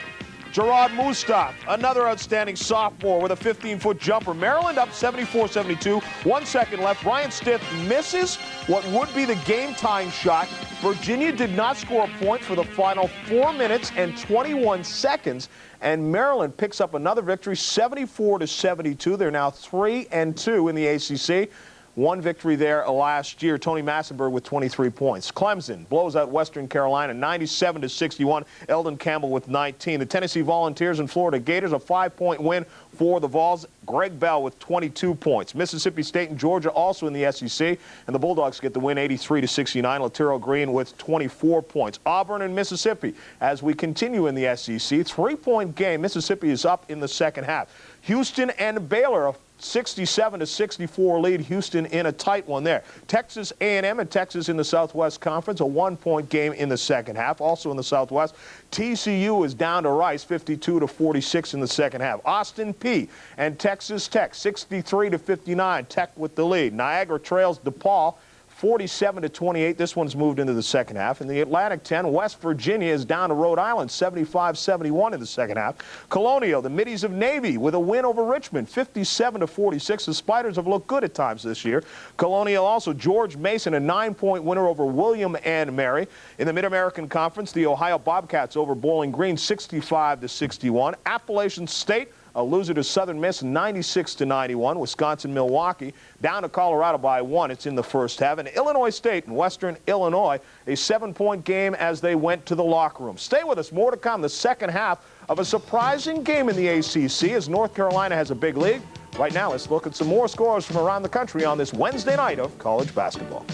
Gerard Mustaf, another outstanding sophomore with a 15-foot jumper. Maryland up 74-72, 1 second left. Brian Stith misses what would be the game-tying shot. Virginia did not score a point for the final 4 minutes and 21 seconds, and Maryland picks up another victory, 74-72. They're now 3-2 in the ACC. 1 victory there last year. Tony Massenburg with 23 points. Clemson blows out Western Carolina 97-61. Eldon Campbell with 19. The Tennessee Volunteers and Florida Gators, a 5-point win for the Vols. Greg Bell with 22 points. Mississippi State and Georgia also in the SEC, and the Bulldogs get the win 83-69. Laterro Green with 24 points. Auburn and Mississippi as we continue in the SEC. 3-point game. Mississippi is up in the second half. Houston and Baylor, a 67-64 lead. Houston in a tight one there. Texas A&M and Texas in the Southwest Conference, a 1-point game in the second half. Also in the Southwest, TCU is down to Rice, 52-46 in the second half. Austin Peay and Texas Tech, 63-59. Tech with the lead. Niagara trails DePaul, 47-28. This one's moved into the second half. In the Atlantic 10, West Virginia is down to Rhode Island, 75-71 in the second half. Colonial, the Middies of Navy, with a win over Richmond, 57-46. The Spiders have looked good at times this year. Colonial also, George Mason, a 9-point winner over William and Mary. In the Mid-American Conference, the Ohio Bobcats over Bowling Green, 65-61. Appalachian State, a loser to Southern Miss, 96-91. Wisconsin-Milwaukee down to Colorado by 1. It's in the first half. And Illinois State and Western Illinois, a 7-point game as they went to the locker room. Stay with us. More to come. The second half of a surprising game in the ACC as North Carolina has a big lead. Right now, let's look at some more scores from around the country on this Wednesday night of college basketball.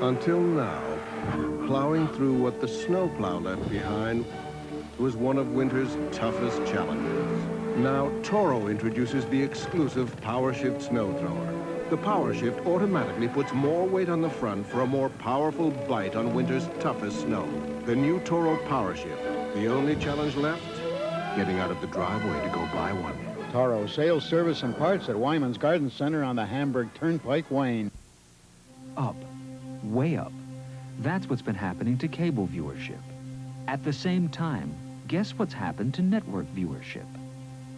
Until now, plowing through what the snowplow left behind was one of winter's toughest challenges. Now, Toro introduces the exclusive PowerShift snow thrower. The PowerShift automatically puts more weight on the front for a more powerful bite on winter's toughest snow. The new Toro PowerShift. The only challenge left? Getting out of the driveway to go buy one. Toro sales, service, and parts at Wyman's Garden Center on the Hamburg Turnpike, Wayne. Up. Way up. That's what's been happening to cable viewership. At the same time, guess what's happened to network viewership?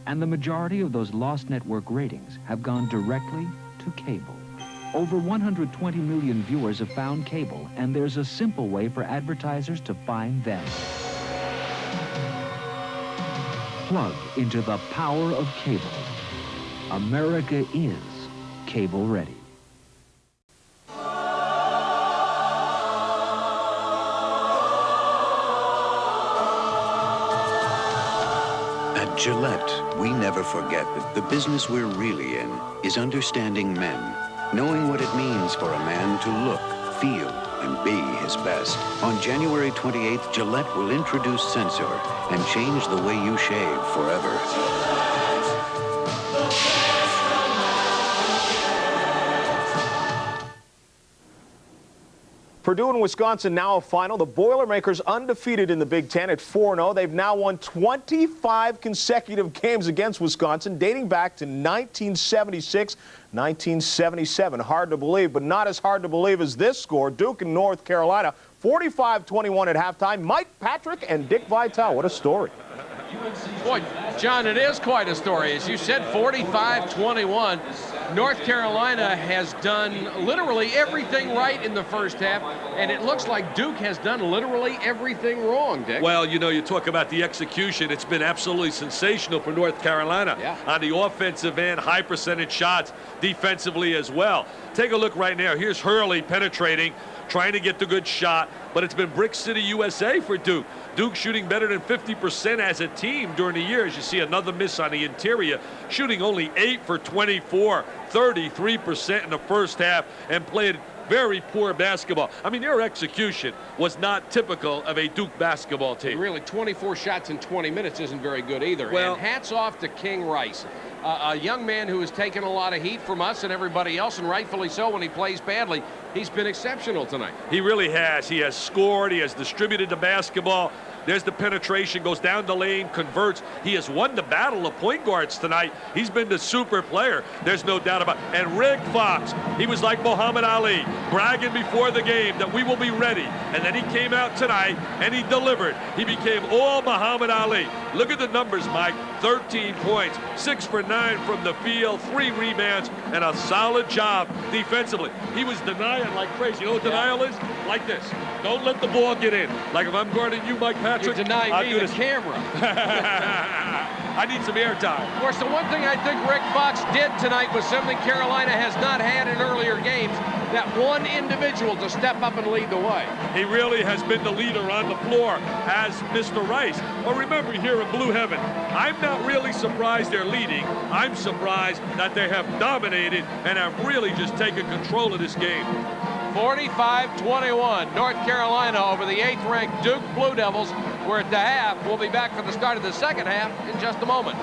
And the majority of those lost network ratings have gone directly to cable. Over 120 million viewers have found cable, and there's a simple way for advertisers to find them. Plug into the power of cable. America is cable ready. At Gillette, we never forget that the business we're really in is understanding men knowing what it means for a man to look, feel, and be his best. On January 28th, Gillette will introduce Sensor and change the way you shave forever. Purdue and Wisconsin now a final. The Boilermakers undefeated in the Big Ten at 4-0. They've now won 25 consecutive games against Wisconsin, dating back to 1976, 1977. Hard to believe, but not as hard to believe as this score. Duke and North Carolina, 45-21 at halftime. Mike Patrick and Dick Vitale. What a story. Boy, John, it is quite a story. As you said, 45-21. North Carolina has done literally everything right in the first half, and it looks like Duke has done literally everything wrong, Dick. Well, you know, you talk about the execution. It's been absolutely sensational for North Carolina on the offensive end, high percentage shots, defensively as well. Take a look right now. Here's Hurley penetrating, trying to get the good shot, but it's been Brick City, USA for Duke. Duke shooting better than 50% as a team during the year. As you see another miss on the interior, shooting only 8 for 24, 33% in the first half, and played very poor basketball. I mean, their execution was not typical of a Duke basketball team. Really, 24 shots in 20 minutes isn't very good either. Well, and hats off to King Rice, a young man who has taken a lot of heat from us and everybody else, and rightfully so when he plays badly. He's been exceptional tonight. He really has. He has scored. He has distributed the basketball. There's the penetration, goes down the lane, converts. He has won the battle of point guards tonight. He's been the super player. There's no doubt about it. And Rick Fox, he was like Muhammad Ali, bragging before the game that we will be ready. And then he came out tonight and he delivered. He became all Muhammad Ali. Look at the numbers, Mike. 13 points, 6 for 9 from the field, 3 rebounds, and a solid job defensively. He was denying like crazy. You know what denial is? Like this. Don't let the ball get in. Like if I'm guarding you, Mike Patrick, you're denying I'll me do the this. camera. I need some airtime. Of course, the one thing I think Rick Fox did tonight was something Carolina has not had in earlier games, that one individual to step up and lead the way. He really has been the leader on the floor as Mr. Rice. But remember, here in Blue Heaven, I'm not really surprised they're leading. I'm surprised that they have dominated and have really just taken control of this game. 45-21, North Carolina over the 8th-ranked Duke Blue Devils. We're at the half. We'll be back for the start of the second half in just a moment.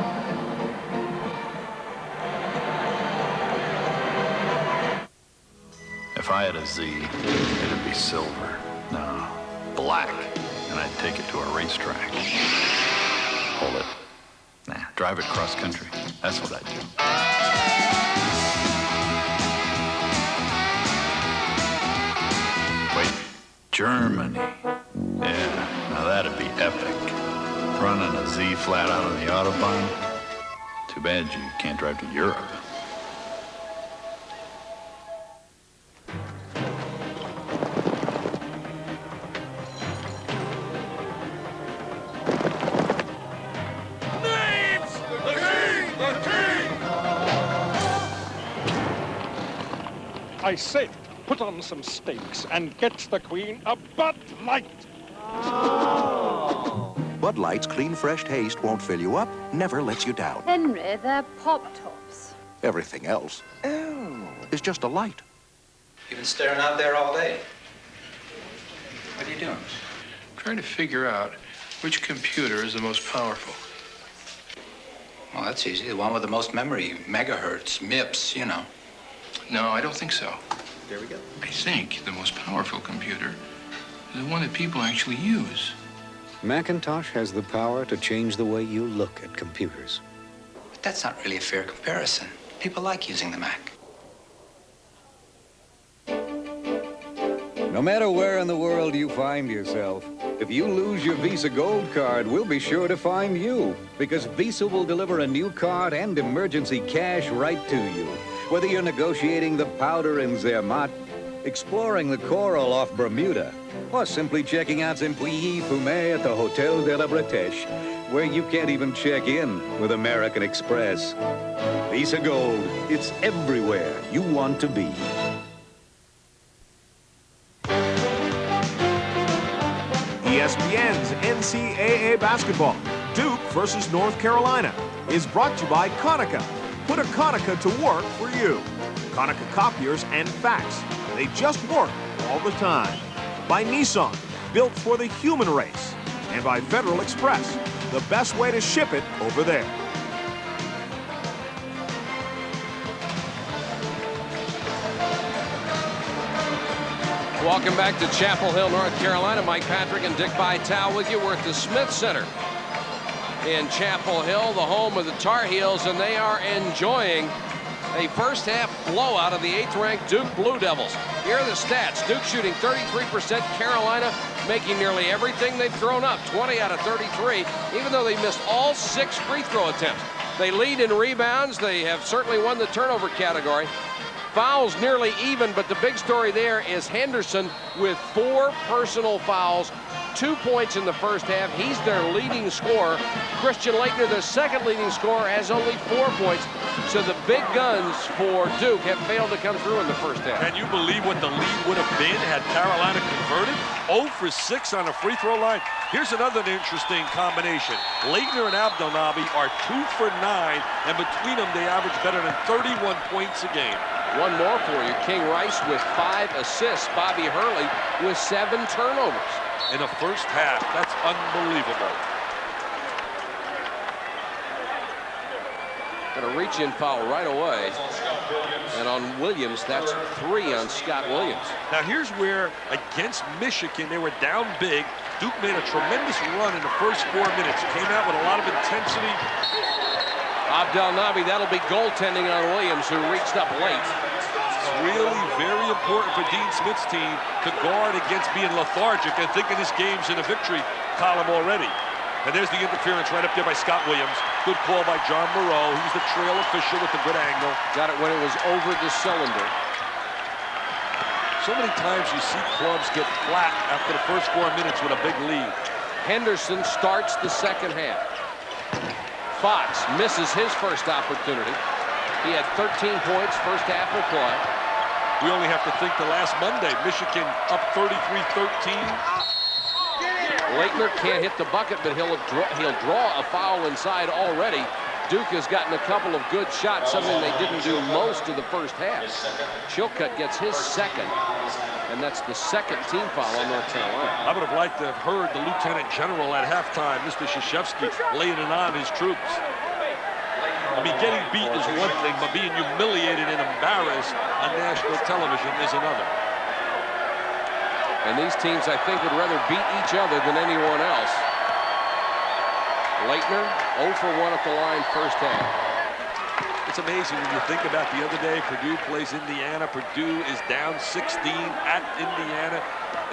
If I had a Z, it'd be silver. No, black. And I'd take it to a racetrack. Hold it. Nah, drive it cross country. That's what I'd do. Germany. Yeah, now that'd be epic. Running a Z flat out on the Autobahn. Too bad you can't drive to Europe. I say, put on some steaks and get the Queen a Bud Light. Bud Light's clean, fresh taste won't fill you up, never lets you down. Henry, they're Pop-Tops. Everything else is just a light. You've been staring out there all day. What are you doing? Trying to figure out which computer is the most powerful. Well, that's easy. The one with the most memory, megahertz, MIPS, you know. No, I don't think so. There we go. I think the most powerful computer is the one that people actually use. Macintosh has the power to change the way you look at computers. But that's not really a fair comparison. People like using the Mac. No matter where in the world you find yourself, if you lose your Visa Gold Card, we'll be sure to find you, because Visa will deliver a new card and emergency cash right to you. Whether you're negotiating the powder in Zermatt, exploring the coral off Bermuda, or simply checking out some Puyi Fumé at the Hotel de la Bretèche, where you can't even check in with American Express. Visa Gold, it's everywhere you want to be. ESPN's NCAA basketball, Duke versus North Carolina, is brought to you by Konica. Put a Konica to work for you. Konica copiers, and fax. They just work all the time. By Nissan, built for the human race. And by Federal Express, the best way to ship it over there. Welcome back to Chapel Hill, North Carolina. Mike Patrick and Dick Vitale with you. We're at the Smith Center in Chapel Hill, the home of the Tar Heels, and they are enjoying a first-half blowout of the 8th-ranked Duke Blue Devils. Here are the stats. Duke shooting 33%, Carolina making nearly everything they've thrown up, 20 out of 33, even though they missed all 6 free throw attempts. They lead in rebounds. They have certainly won the turnover category. Fouls nearly even, but the big story there is Henderson with 4 personal fouls, 2 points in the first half. He's their leading scorer. Christian Laettner, their second leading scorer, has only 4 points. So the big guns for Duke have failed to come through in the first half. Can you believe what the lead would have been had Carolina converted? 0 for 6 on the free throw line. Here's another interesting combination. Laettner and Abdelnaby are 2 for 9, and between them they average better than 31 points a game. One more for you. King Rice with 5 assists. Bobby Hurley with 7 turnovers. In the first half, that's unbelievable. Going to reach in foul right away. And on Williams, that's 3 on Scott Williams. Now here's where, against Michigan, they were down big. Duke made a tremendous run in the first 4 minutes. Came out with a lot of intensity. Abdelnaby, that'll be goaltending on Williams, who reached up late. It's really very important for Dean Smith's team to guard against being lethargic and thinking this game's in a victory column already. And there's the interference right up there by Scott Williams. Good call by John Moreau. He was the trail official with the good angle. Got it when it was over the cylinder. So many times you see clubs get flat after the first 4 minutes with a big lead. Henderson starts the second half. Fox misses his first opportunity. He had 13 points first half of play. We only have to think the last Monday, Michigan up 33-13. Laettner can't hit the bucket, but he'll draw a foul inside already. Duke has gotten a couple of good shots, something they didn't do most of the first half. Chilcutt gets his second, and that's the second team foul on North Carolina. I would have liked to have heard the Lieutenant General at halftime, Mr. Krzyzewski, laying it on his troops. I mean, getting beat is one thing, but being humiliated and embarrassed on national television is another. And these teams, I think, would rather beat each other than anyone else. Laettner, 0 for 1 at the line first half. It's amazing when you think about the other day, Purdue plays Indiana. Purdue is down 16 at Indiana,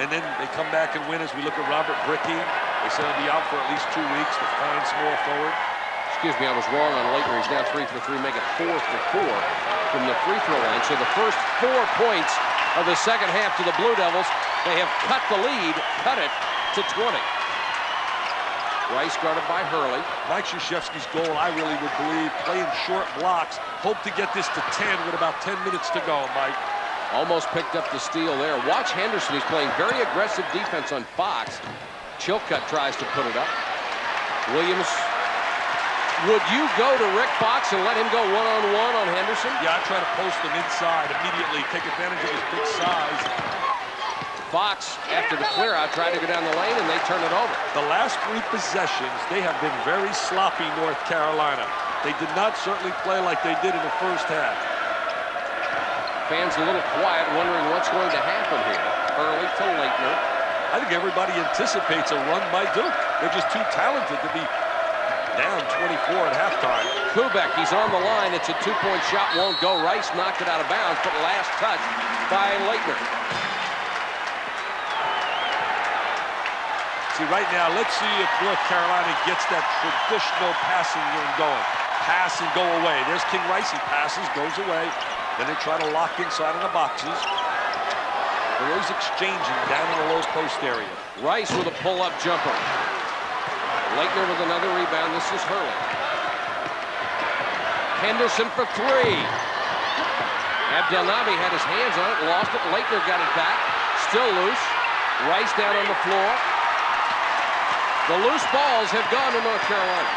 and then they come back and win. As we look at Robert Brickey, they said he'll be out for at least 2 weeks, the fine small forward. Excuse me, I was wrong on Laettner. He's now 3 for 3, make it 4 for 4 from the free throw line. So the first 4 points of the second half to the Blue Devils. They have cut the lead, cut it to 20. Rice guarded by Hurley. Mike Krzyzewski's goal, I really would believe, playing short blocks. Hope to get this to 10 with about 10 minutes to go, Mike. Almost picked up the steal there. Watch Henderson. He's playing very aggressive defense on Fox. Chilcutt tries to put it up. Williams. Would you go to Rick Fox and let him go one-on-one on Henderson? Yeah, I'd try to post him inside immediately, take advantage of his big size. Fox, after the clear out, tried to go down the lane, and they turn it over. The last 3 possessions, they have been very sloppy, North Carolina. They did not certainly play like they did in the first half. Fans a little quiet, wondering what's going to happen here. Hurley to Laettner. I think everybody anticipates a run by Duke. They're just too talented to be down 24 at halftime. Kubek, he's on the line. It's a 2-point shot, won't go. Rice knocked it out of bounds, but last touch by Laettner. See, right now, let's see if North Carolina gets that traditional passing game going. Pass and go away. There's King Rice. He passes, goes away. Then they try to lock inside of the boxes. They're always exchanging down in the low post area. Rice with a pull-up jumper. Laettner with another rebound. This is Hurley. Henderson for 3. Abdelnaby had his hands on it, lost it. Laettner got it back. Still loose. Rice down on the floor. The loose balls have gone to North Carolina.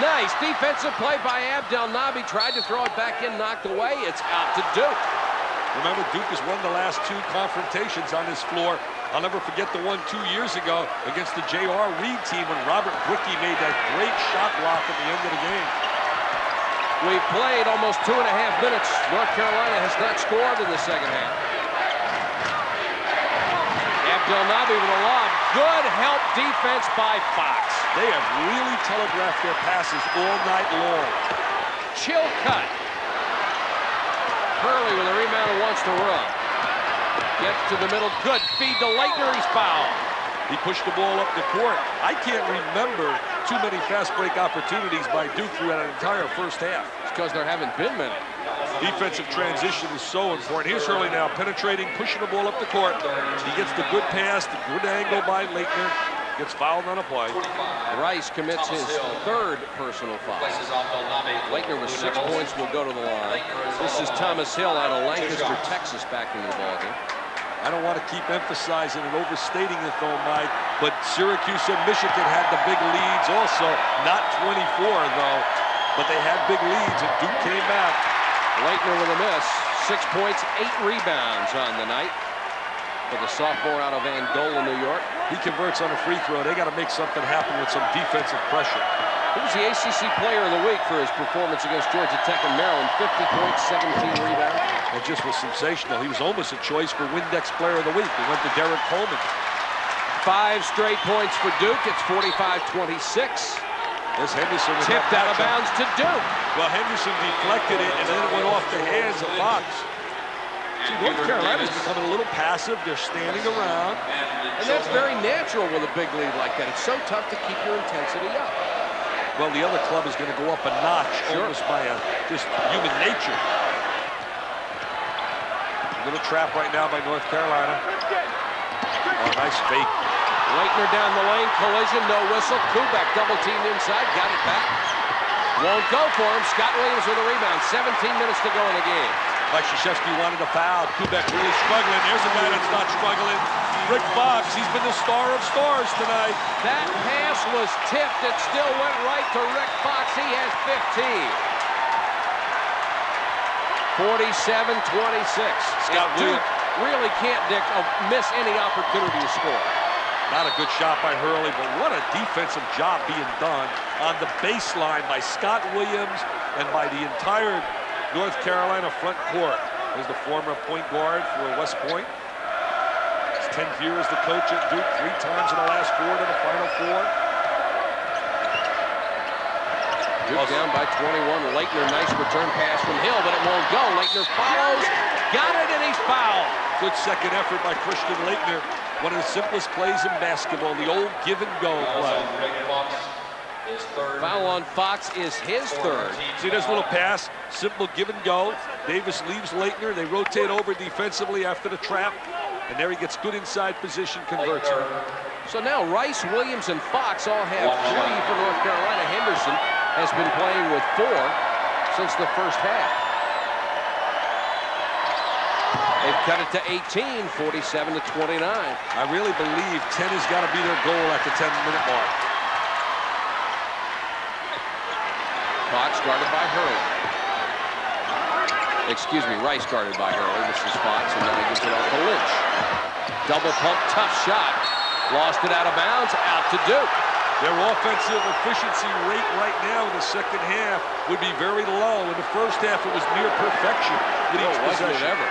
Nice defensive play by Abdelnaby. Tried to throw it back in, knocked away. It's out to Duke. Remember, Duke has won the last 2 confrontations on this floor. I'll never forget the one 2 years ago against the J.R. Reed team when Robert Brickey made that great shot block at the end of the game. We've played almost 2.5 minutes. North Carolina has not scored in the second half. Abdelnaby with a lob. Good help defense by Fox. They have really telegraphed their passes all night long. Chilcutt. Hurley with a rebound and wants to run. Gets to the middle. Good feed to Laettner. He's fouled. He pushed the ball up the court. I can't remember too many fast break opportunities by Duke through an entire first half. It's because there haven't been many. Defensive transition is so important. Here's Hurley now penetrating, pushing the ball up the court. He gets the good pass, the good angle by Laettner. Gets fouled on a play. Rice commits his 3rd personal foul. Laettner with 6 points will go to the line. This is Thomas Hill out of Lancaster, Texas, back into the ballgame. I don't want to keep emphasizing and overstating it, though, Mike, but Syracuse and Michigan had the big leads also. Not 24, though, but they had big leads, and Duke came back. Laettner with a miss. 6 points, 8 rebounds on the night for the sophomore out of Angola, New York. He converts on a free throw. They got to make something happen with some defensive pressure. He was the ACC Player of the Week for his performance against Georgia Tech and Maryland. 50 points, 17 rebounds. It just was sensational. He was almost a choice for Windex Player of the Week. He went to Derek Coleman. 5 straight points for Duke. It's 45-26. This Henderson was tipped out of bounds to Duke. Well, Henderson deflected it, and then it went off the hands of Fox. See, North Carolina's becoming a little passive. They're standing around. And that's very natural with a big lead like that. It's so tough to keep your intensity up. Well, the other club is going to go up a notch almost by just human nature. A little trap right now by North Carolina. Oh, nice fake. Laettner down the lane, collision, no whistle. Kubek double teamed inside, got it back. Won't go for him. Scott Williams with a rebound. 17 minutes to go in the game. Mike Krzyzewski wanted a foul. Kubek really struggling. There's a guy that's not struggling. Rick Fox, he's been the star of stars tonight. That pass was tipped. It still went right to Rick Fox. He has 15. 47-26. Scott Williams really can't miss any opportunity to score. Not a good shot by Hurley, but what a defensive job being done on the baseline by Scott Williams and by the entire North Carolina front court. There's the former point guard for West Point. His 10th year as the coach at Duke, 3 times in the last 4 to the Final Four. Duke down by 21. Laettner, nice return pass from Hill, but it won't go. Laettner follows, got it, and he's fouled. Good second effort by Christian Laettner. One of the simplest plays in basketball, the old give-and-go play. Foul on Fox is his 3rd. See this little pass, simple give-and-go. Davis leaves Laettner. They rotate over defensively after the trap, and there he gets good inside position, converts it. So now Rice, Williams, and Fox all have 3 for North Carolina. Henderson has been playing with 4 since the first half. They've cut it to 18, 47-29. I really believe 10 has got to be their goal at the 10-minute mark. Fox guarded by Hurley. Excuse me, Rice guarded by Hurley. This is Fox, and then he gets it off to Lynch. Double pump, tough shot. Lost it out of bounds, out to Duke. Their offensive efficiency rate right now in the second half would be very low. In the first half, it was near perfection with each possession. Wasn't it ever?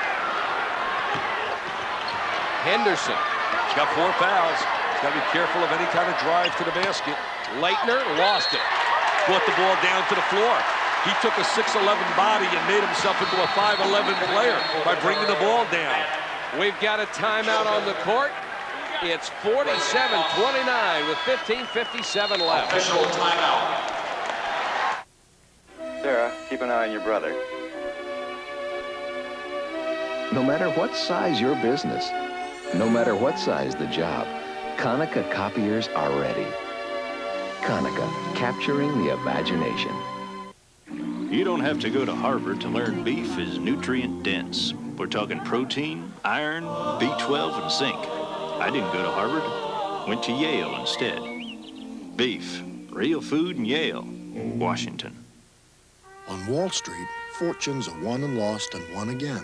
Henderson. He's got 4 fouls. He's got to be careful of any kind of drive to the basket. Laettner lost it. Brought the ball down to the floor. He took a 6'11" body and made himself into a 5'11" player by bringing the ball down. We've got a timeout on the court. It's 47-29 with 15:57 left. Official timeout. Sarah, keep an eye on your brother. No matter what size your business, no matter what size the job, Konica copiers are ready. Konica, capturing the imagination. You don't have to go to Harvard to learn beef is nutrient dense. We're talking protein, iron, B12, and zinc. I didn't go to Harvard, went to Yale instead. Beef, real food in Yale. Washington. On Wall Street, fortunes are won and lost and won again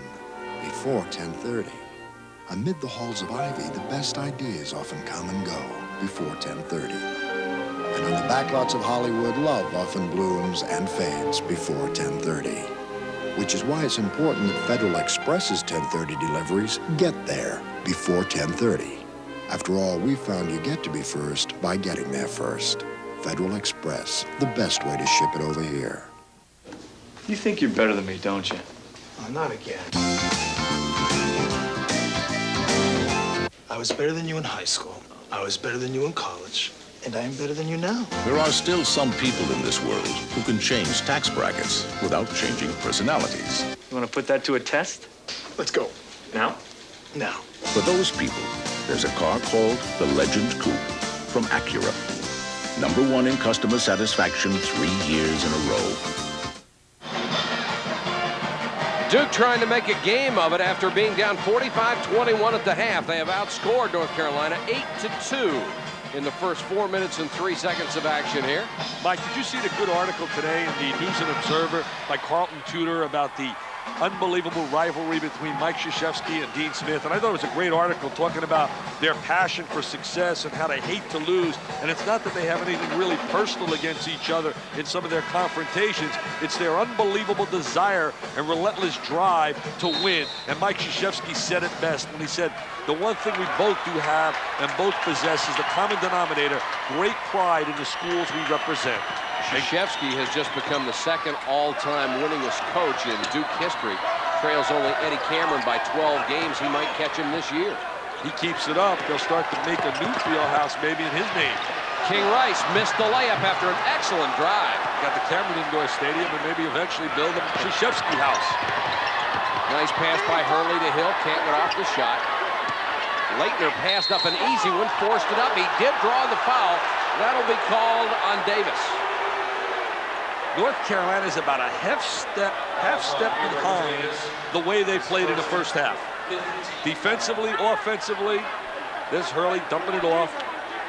before 10:30. Amid the halls of ivy, the best ideas often come and go before 10:30. And on the backlots of Hollywood, love often blooms and fades before 10:30. Which is why it's important that Federal Express's 10:30 deliveries get there before 10:30. After all, we found you get to be first by getting there first. Federal Express, the best way to ship it over here. You think you're better than me, don't you? Oh, not again. I was better than you in high school. I was better than you in college. And I am better than you now. There are still some people in this world who can change tax brackets without changing personalities. You want to put that to a test? Let's go. Now? Now. For those people, there's a car called the Legend Coupe from Acura. #1 in customer satisfaction 3 years in a row. Duke trying to make a game of it after being down 45-21 at the half. They have outscored North Carolina 8-2 in the first 4 minutes and 3 seconds of action here. Mike, did you see the good article today in the News and Observer by Carlton Tudor about the unbelievable rivalry between Mike Krzyzewski and Dean Smith? And I thought it was a great article talking about their passion for success and how they hate to lose. And it's not that they have anything really personal against each other in some of their confrontations. It's their unbelievable desire and relentless drive to win. And Mike Krzyzewski said it best when he said, the one thing we both do have and both possess is the common denominator, great pride in the schools we represent. Krzyzewski has just become the second all-time winningest coach in Duke history. Trails only Eddie Cameron by 12 games. He might catch him this year. He keeps it up, they'll start to make a new fieldhouse maybe in his name. King Rice missed the layup after an excellent drive. Got the Cameron Indoor Stadium and maybe eventually build a Krzyzewski house. Nice pass by Hurley to Hill. Can't get off the shot. Leitner passed up an easy one, forced it up. He did draw the foul. That'll be called on Davis. North Carolina is about a half step behind the way they played in the first half. Defensively, offensively, there's Hurley dumping it off.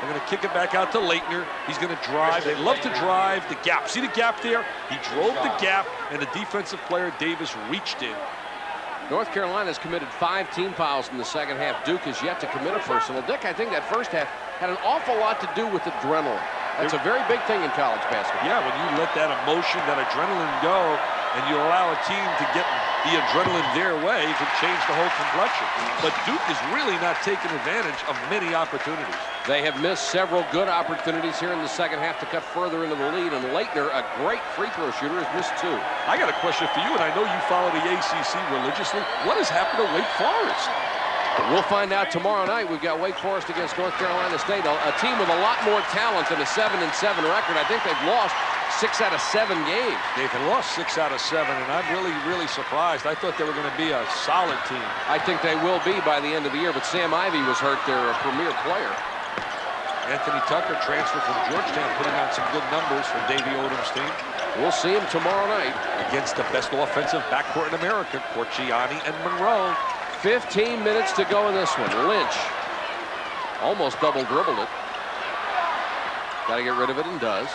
They're going to kick it back out to Leitner. He's going to drive. They love to drive the gap. See the gap there? He drove the gap, and the defensive player, Davis, reached in. North Carolina's committed 5 team fouls in the second half. Duke has yet to commit a personal. Dick, I think that first half had an awful lot to do with adrenaline. That's a very big thing in college basketball. Yeah, when you let that emotion, that adrenaline go, and you allow a team to get the adrenaline their way, it can change the whole complexion. But Duke is really not taking advantage of many opportunities. They have missed several good opportunities here in the second half to cut further into the lead, and Leitner, a great free throw shooter, has missed 2. I got a question for you, and I know you follow the ACC religiously. What has happened to Wake Forest? We'll find out tomorrow night. We've got Wake Forest against North Carolina State, a team with a lot more talent than a 7-7 record. I think they've lost 6 out of 7 games. They've lost 6 out of 7, and I'm really surprised. I thought they were going to be a solid team. I think they will be by the end of the year, but Sam Ivey was hurt, their premier player. Anthony Tucker transferred from Georgetown, putting on some good numbers for Davey Odom's team. We'll see him tomorrow night. Against the best offensive backcourt in America, Corciani and Monroe. 15 minutes to go in this one. Lynch almost double dribbled it. Got to get rid of it and does.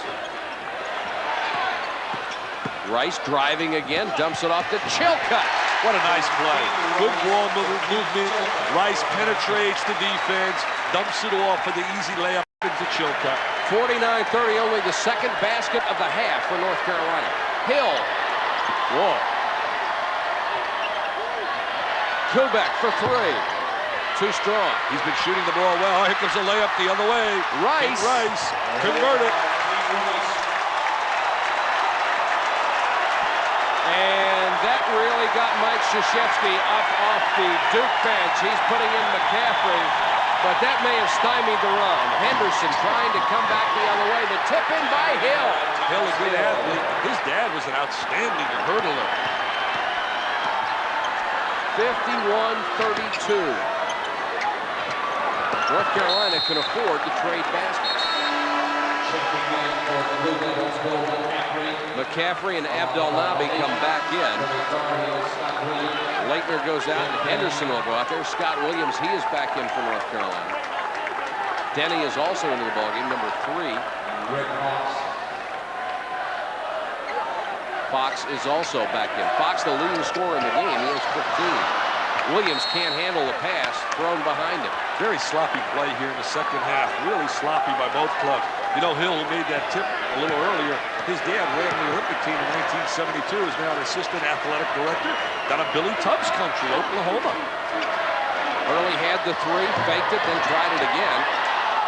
Rice driving again, dumps it off to Chilcutt. What a nice play. Good ball movement. Rice penetrates the defense, dumps it off for the easy layup into Chilcutt. 49-30, only the second basket of the half for North Carolina. Hill. Whoa. Kubek for 3. Too strong. He's been shooting the ball well. Here comes a layup the other way. Rice. Convert it. And that really got Mike Krzyzewski up off the Duke bench. He's putting in McCaffrey, but that may have stymied the run. Henderson trying to come back the other way. The tip in by Hill. Hill, a good athlete. His dad was an outstanding hurdler. 51-32. North Carolina can afford to trade baskets. McCaffrey and Abdelnaby come back in. Leitner goes out and Henderson will go out there. Scott Williams, he is back in for North Carolina. Denny is also into the ballgame, number 3. Fox is also back in. Fox, the leading scorer in the game. He has 15. Williams can't handle the pass thrown behind him. Very sloppy play here in the second half. Really sloppy by both clubs. You know, Hill, who made that tip a little earlier, his dad ran the Olympic team in 1972, is now an assistant athletic director down in Billy Tubbs country, Oklahoma. Hurley had the three, faked it, then tried it again.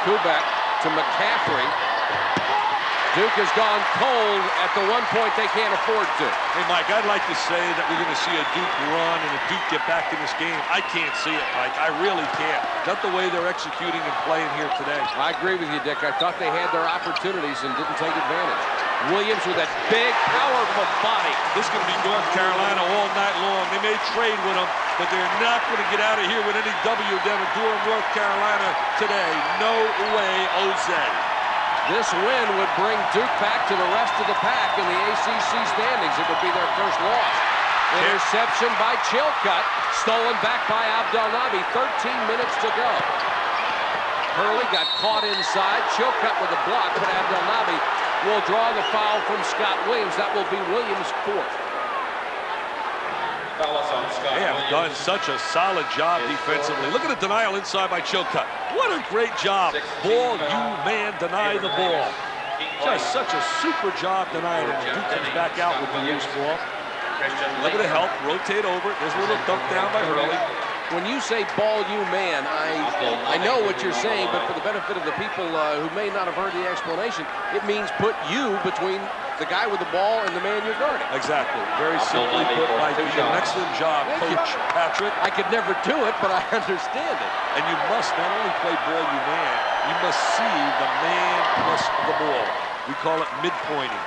Kubek to McCaffrey. Duke has gone cold at the one point they can't afford to. Hey, Mike, I'd like to say that we're going to see a Duke run and a Duke get back in this game. I can't see it, Mike. I really can't. Not the way they're executing and playing here today. I agree with you, Dick. I thought they had their opportunities and didn't take advantage. Williams with that big, powerful body. This is going to be North Carolina all night long. They may trade with them, but they're not going to get out of here with any W down in Durham, North Carolina today. No way, Jose. This win would bring Duke back to the rest of the pack in the ACC standings. It would be their first loss. Interception by Chilcutt, stolen back by Abdelnaby. 13 minutes to go. Hurley got caught inside. Chilcutt with a block, but Abdelnaby will draw the foul from Scott Williams. That will be Williams' fourth. They have done such a solid job defensively. Look at the denial inside by Chilcutt. What a great job. Ball, you man, deny the ball. Just such a super job denying it. Duke comes back out with the loose ball. Look at the help, rotate over it. There's a little dunk down by Hurley. When you say ball, you man, I know what you're saying, but for the benefit of the people who may not have heard the explanation, it means put you between the guy with the ball and the man you're guarding. Exactly. Very simply put, Mike. You did an excellent job, Coach Patrick. I could never do it, but I understand it. And you must not only play ball, you man, you must see the man plus the ball. We call it midpointing.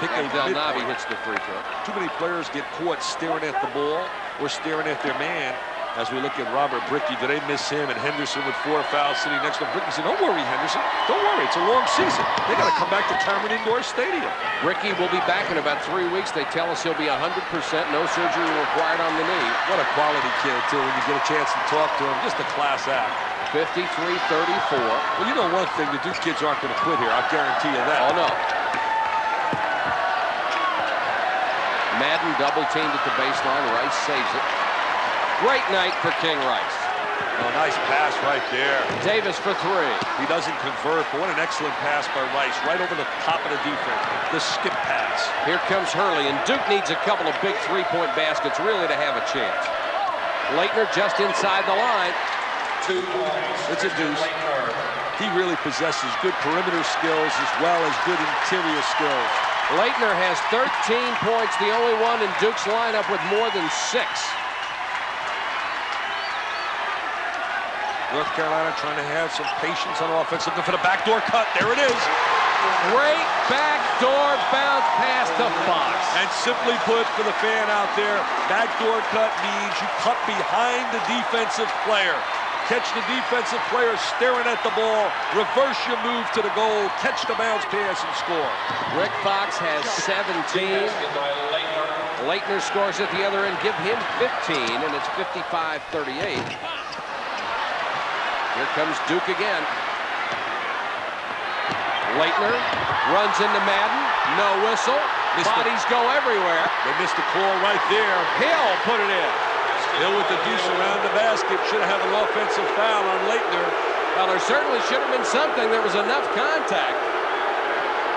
Pick a Abdelnaby hits the free throw. Too many players get caught staring at the ball or staring at their man. As we look at Robert Brickey, did they miss him? And Henderson with 4 fouls sitting next to him. Brickey said, don't worry, Henderson. Don't worry. It's a long season. They got to come back to Cameron Indoor Stadium. Brickey will be back in about 3 weeks. They tell us he'll be 100%. No surgery required on the knee. What a quality kid, too, when you get a chance to talk to him. Just a class act. 53-34. Well, you know one thing. The Duke kids aren't going to quit here. I guarantee you that. Oh, no. Madden double-teamed at the baseline. Rice saves it. Great night for King Rice. Oh, nice pass right there. Davis for three. He doesn't convert, but what an excellent pass by Rice. Right over the top of the defense. The skip pass. Here comes Hurley, and Duke needs a couple of big three-point baskets really to have a chance. Leitner just inside the line. 2 points. It's a deuce. He really possesses good perimeter skills as well as good interior skills. Leitner has 13 points, the only one in Duke's lineup with more than 6. North Carolina trying to have some patience on offense, looking for the backdoor cut. There it is. Great backdoor bounce pass to Fox. And simply put, for the fan out there, backdoor cut means you cut behind the defensive player. Catch the defensive player staring at the ball, reverse your move to the goal, catch the bounce pass and score. Rick Fox has 17. Leitner scores at the other end, give him 15, and it's 55-38. Here comes Duke again. Leitner runs into Madden. No whistle. Bodies go everywhere. They missed the call right there. Hill put it in. Hill with the deuce around the basket. Should have had an offensive foul on Leitner. Well, there certainly should have been something. There was enough contact.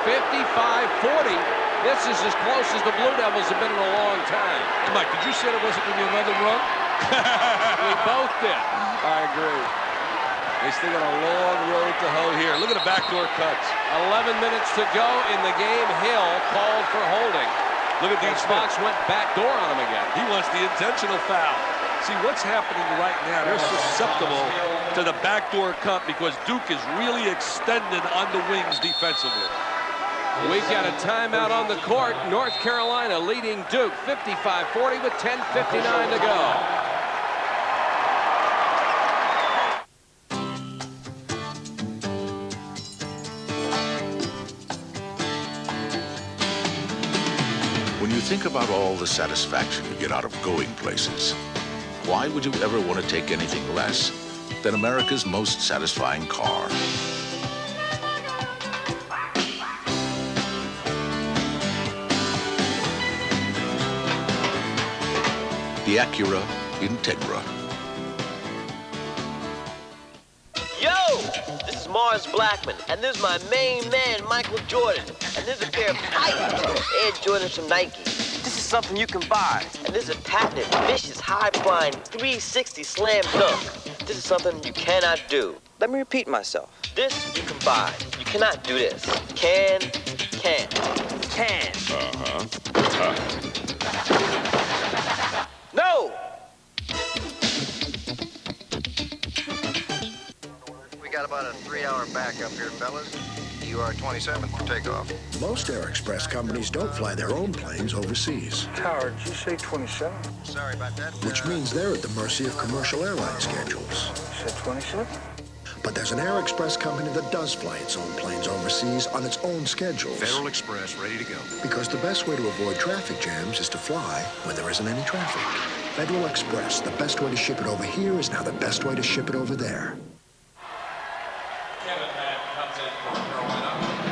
55-40. This is as close as the Blue Devils have been in a long time. Mike, did you say there wasn't going to be another run? We both did. I agree. They still got a long road to hoe here. Look at the backdoor cuts. 11 minutes to go in the game. Hill called for holding. Look at Dean Fox went backdoor on him again. He wants the intentional foul. See, what's happening right now, they're susceptible to the backdoor cut because Duke is really extended on the wings defensively. We've got a timeout on the court. North Carolina leading Duke 55-40 with 10:59 to go. When you think about all the satisfaction you get out of going places, why would you ever want to take anything less than America's most satisfying car? the Acura Integra. Yo! This is Mars Blackman, and this is my main man, Michael Jordan. And this is a pair of tight Air Jordans from Nike. This is something you can buy. And this is a patented, vicious, high-flying 360 slam dunk. This is something you cannot do. Let me repeat myself. This you can buy. You cannot do this. Can. No! We got about a 3-hour backup here, fellas. You are 27 for takeoff. Most Air Express companies don't fly their own planes overseas. Howard, did you say 27? Sorry about that. Which means they're at the mercy of commercial airline schedules. You said 27? But there's an Air Express company that does fly its own planes overseas on its own schedules. Federal Express, ready to go. Because the best way to avoid traffic jams is to fly when there isn't any traffic. Federal Express, the best way to ship it over here is now the best way to ship it over there.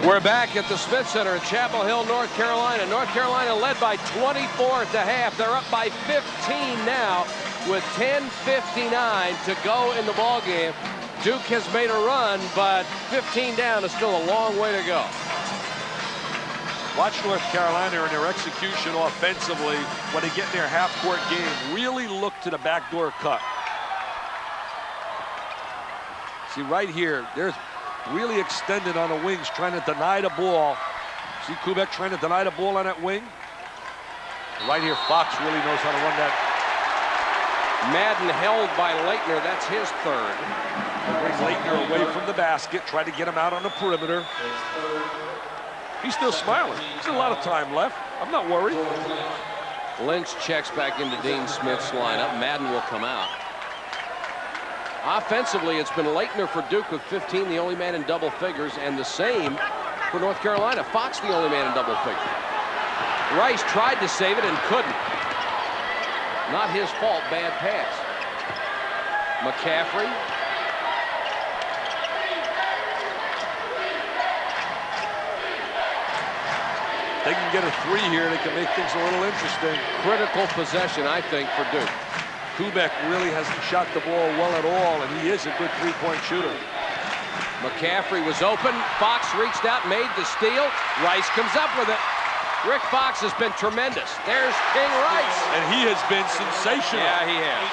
We're back at the Smith Center in Chapel Hill, North Carolina. North Carolina led by 24 at the half. They're up by 15 now with 10:59 to go in the ballgame. Duke has made a run, but 15 down is still a long way to go. Watch North Carolina in their execution offensively when they get in their half-court game. Really look to the backdoor cut. See right here, there's really extended on the wings, trying to deny the ball. See Kubek trying to deny the ball on that wing. Right here, Fox really knows how to run that. Madden held by Laettner. That's his third. Bring Laettner away from the basket, try to get him out on the perimeter. He's still smiling. There's a lot of time left. I'm not worried. Lynch checks back into Dean Smith's lineup. Madden will come out. Offensively, it's been Laettner for Duke with 15, the only man in double figures, and the same for North Carolina. Fox, the only man in double figures. Rice tried to save it and couldn't. Not his fault, bad pass. McCaffrey. They can get a three here. They can make things a little interesting. Critical possession, I think, for Duke. Kubek really hasn't shot the ball well at all, and he is a good three-point shooter. McCaffrey was open. Fox reached out, made the steal. Rice comes up with it. Rick Fox has been tremendous. There's King Rice. And he has been sensational. Yeah, he has.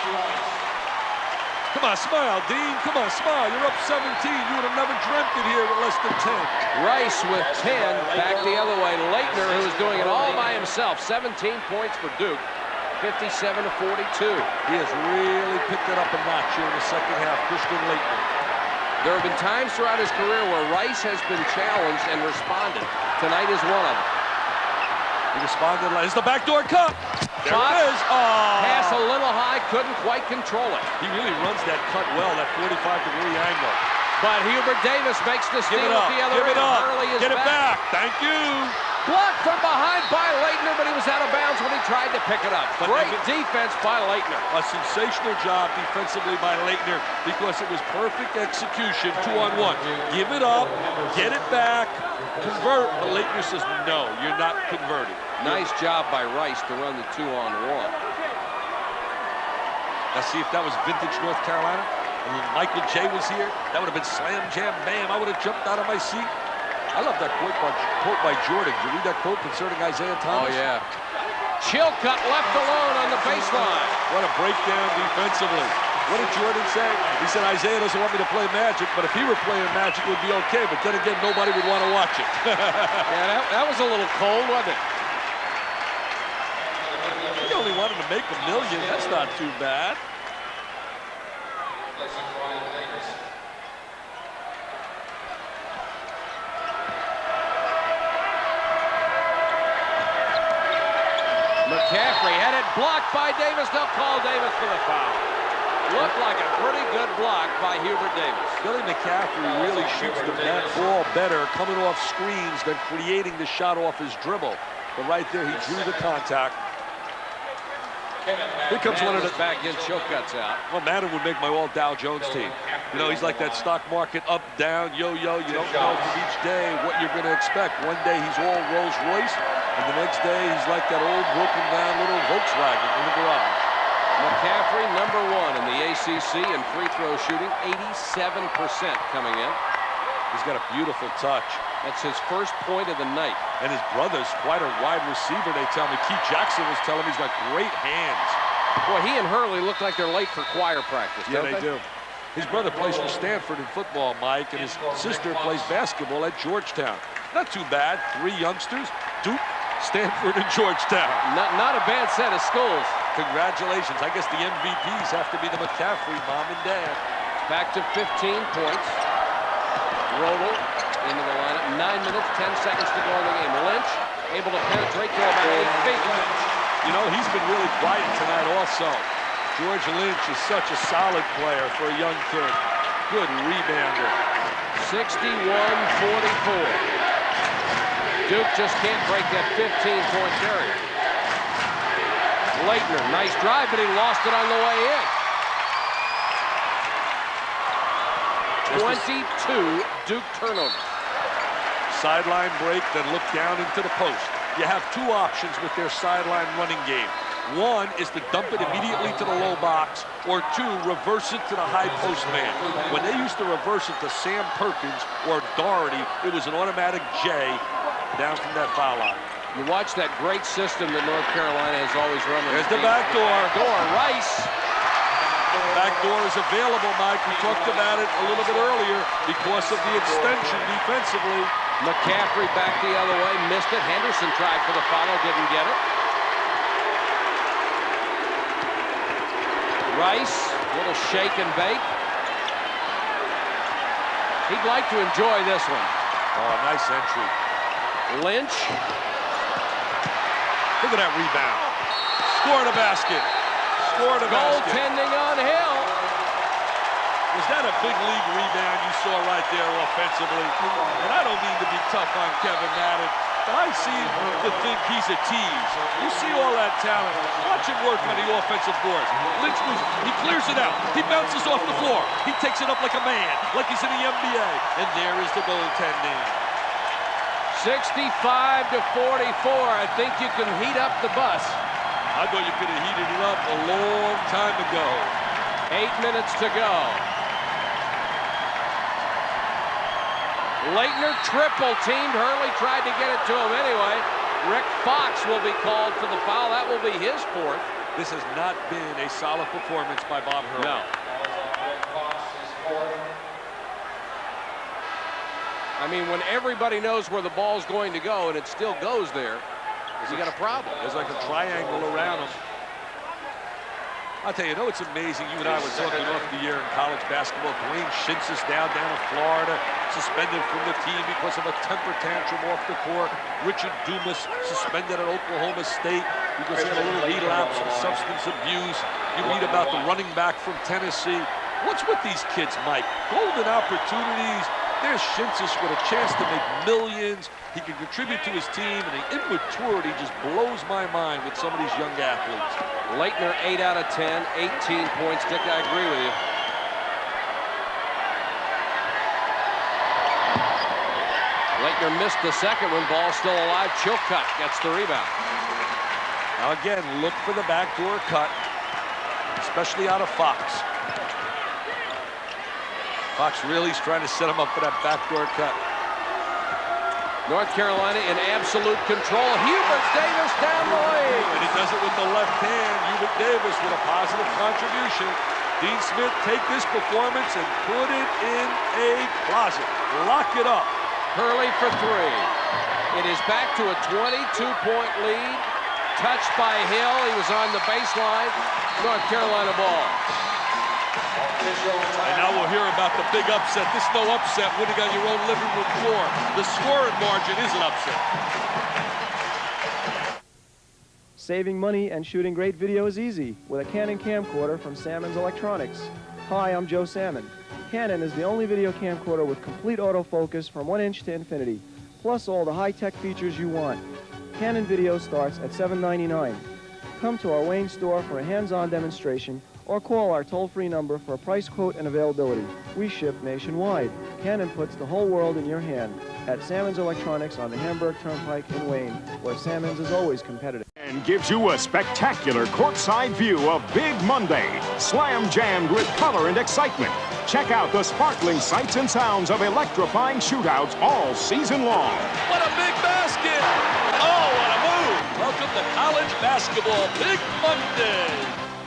Come on, smile, Dean. Come on, smile. You're up 17. You would have never dreamt it here with less than 10. Rice with 10. Back the other way. Laettner, who is doing it all by himself. 17 points for Duke. 57 to 42. He has really picked it up a notch here in the second half. Christian Laettner. There have been times throughout his career where Rice has been challenged and responded. Tonight is one of them. He responded. It's the backdoor cut. There Fox, it is. Oh. Pass a little high, couldn't quite control it. He really runs that cut well, that 45-degree angle. But Hubert Davis makes the steal at the other end. Hurley is Get it back. Thank you. Blocked from behind by Laettner, but he was out of bounds when he tried to pick it up. Great defense by Laettner. A sensational job defensively by Laettner because it was perfect execution, 2-on-1. Give it up, get it back, convert. But Laettner says, no, you're not converting. Nice job by Rice to run the 2-on-1. Let's see if that was vintage North Carolina. And when Michael J was here, that would have been slam, jam, bam. I would have jumped out of my seat. I love that quote by Jordan. Did you read that quote concerning Isaiah Thomas? Oh, yeah. Chilcutt left alone on the baseline. What a breakdown defensively. What did Jordan say? He said, Isaiah doesn't want me to play Magic, but if he were playing Magic, it would be okay. But then again, nobody would want to watch it. Yeah, that was a little cold, wasn't it? He only wanted to make $1 million. That's not too bad. McCaffrey had it blocked by Davis. They'll call Davis for the foul. Looked like a pretty good block by Hubert Davis. Billy McCaffrey really shoots that ball better coming off screens than creating the shot off his dribble. But right there, he drew the contact. Here comes one of the back in. Chilcutt's out. Well, Madden would make my all Dow Jones team. You know, he's like that stock market up, down, yo-yo. You don't know from each day what you're going to expect. One day he's all Rolls Royce, and the next day he's like that old broken down little Volkswagen in the garage. McCaffrey, #1 in the ACC in free throw shooting, 87% coming in. He's got a beautiful touch. That's his first point of the night. And his brother's quite a wide receiver, they tell me. Keith Jackson was telling me he's got great hands. Boy, he and Hurley look like they're late for choir practice, Yeah, don't they do. His brother plays for Stanford in football, Mike, and his sister plays basketball at Georgetown. Not too bad. 3 youngsters, Duke, Stanford, and Georgetown. Not a bad set of schools. Congratulations. I guess the MVPs have to be the McCaffrey mom and dad. Back to 15 points. Rodel into the lineup. 9 minutes, 10 seconds to go in the game. Lynch able to penetrate to about 8 feet. You know, he's been really quiet tonight also. George Lynch is such a solid player for a young kid. Good rebounder. 61-44. Duke just can't break that 15-point barrier. Leitner, nice drive, but he lost it on the way in. 22 Duke turnovers. Sideline break, then look down into the post. You have 2 options with their sideline running game. One is to dump it immediately to the low box, or 2, reverse it to the high post man. When they used to reverse it to Sam Perkins or Doherty, it was an automatic J down from that foul line. You watch that great system that North Carolina has always run. There's the back door. Rice. Back door is available, Mike. We talked about it a little bit earlier because of the extension defensively. McCaffrey back the other way, missed it. Henderson tried for the follow, didn't get it. Rice, little shake and bake. He'd like to enjoy this one. Oh, nice entry. Lynch. Look at that rebound. Scored a basket. Scored a basket. Goaltending on Hill. Was that a big league rebound you saw right there offensively? And I don't mean to be tough on Kevin Madden, but I seem to think he's a tease. You see all that talent. Watch him work on the offensive boards. Lynch moves, he clears it out. He bounces off the floor. He takes it up like a man, like he's in the NBA. And there is the goaltending. 65-44. I think you can heat up the bus. I thought you could have heated it up a long time ago. 8 minutes to go. Leitner triple teamed. Hurley tried to get it to him anyway. Rick Fox will be called for the foul. That will be his 4th. This has not been a solid performance by Bob Hurley. No. I mean, when everybody knows where the ball's going to go and it still goes there, you got a problem. There's like a triangle around him. I'll tell you, it's amazing. You and I were talking off the year in college basketball. Dwayne Schintz is down in Florida, suspended from the team because of a temper tantrum off the court. Richard Dumas suspended at Oklahoma State because he had a little relapse of substance abuse. You read about the running back from Tennessee. What's with these kids, Mike? Golden opportunities. There's Schintz with a chance to make millions. He can contribute to his team, and the immaturity just blows my mind with some of these young athletes. Leitner, 8 out of 10, 18 points. Dick, I agree with you. Leitner missed the second one. Ball still alive. Chilcutt gets the rebound. Now again, look for the backdoor cut, especially out of Fox. Fox really is trying to set him up for that backdoor cut. North Carolina in absolute control. Hubert Davis down the lane. And he does it with the left hand. Hubert Davis with a positive contribution. Dean Smith, take this performance and put it in a closet. Lock it up. Hurley for 3. It is back to a 22-point lead. Touched by Hill. He was on the baseline. North Carolina ball. And now we'll hear about the big upset. This is no upset winning on your own living room floor. The scoring margin is an upset. Saving money and shooting great video is easy with a Canon camcorder from Sammons Electronics. Hi, I'm Joe Salmon. Canon is the only video camcorder with complete autofocus from 1 inch to infinity, plus all the high-tech features you want. Canon video starts at $7.99. Come to our Wayne store for a hands-on demonstration or call our toll-free number for a price quote and availability. We ship nationwide. Canon puts the whole world in your hand at Sammons Electronics on the Hamburg Turnpike in Wayne, where Sammons is always competitive. And Wynn gives you a spectacular courtside view of Big Monday, slam-jammed with color and excitement. Check out the sparkling sights and sounds of electrifying shootouts all season long. What a big basket! Oh, what a move! Welcome to college basketball, Big Monday.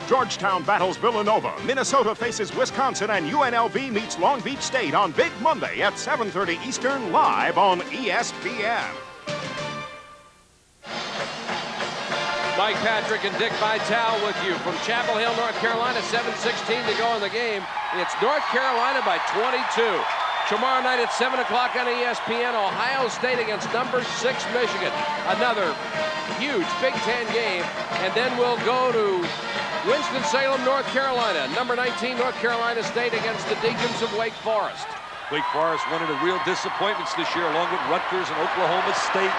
Georgetown battles Villanova, Minnesota faces Wisconsin, and UNLV meets Long Beach State on Big Monday at 7:30 Eastern, live on ESPN. Mike Patrick and Dick Vitale with you from Chapel Hill, North Carolina. 7:16 to go in the game. It's North Carolina by 22. Tomorrow night at 7 o'clock on ESPN, Ohio State against number 6 Michigan. Another huge Big Ten game. And then we'll go to Winston-Salem, North Carolina. Number 19, North Carolina State against the Deacons of Wake Forest. Wake Forest, one of the real disappointments this year, along with Rutgers and Oklahoma State.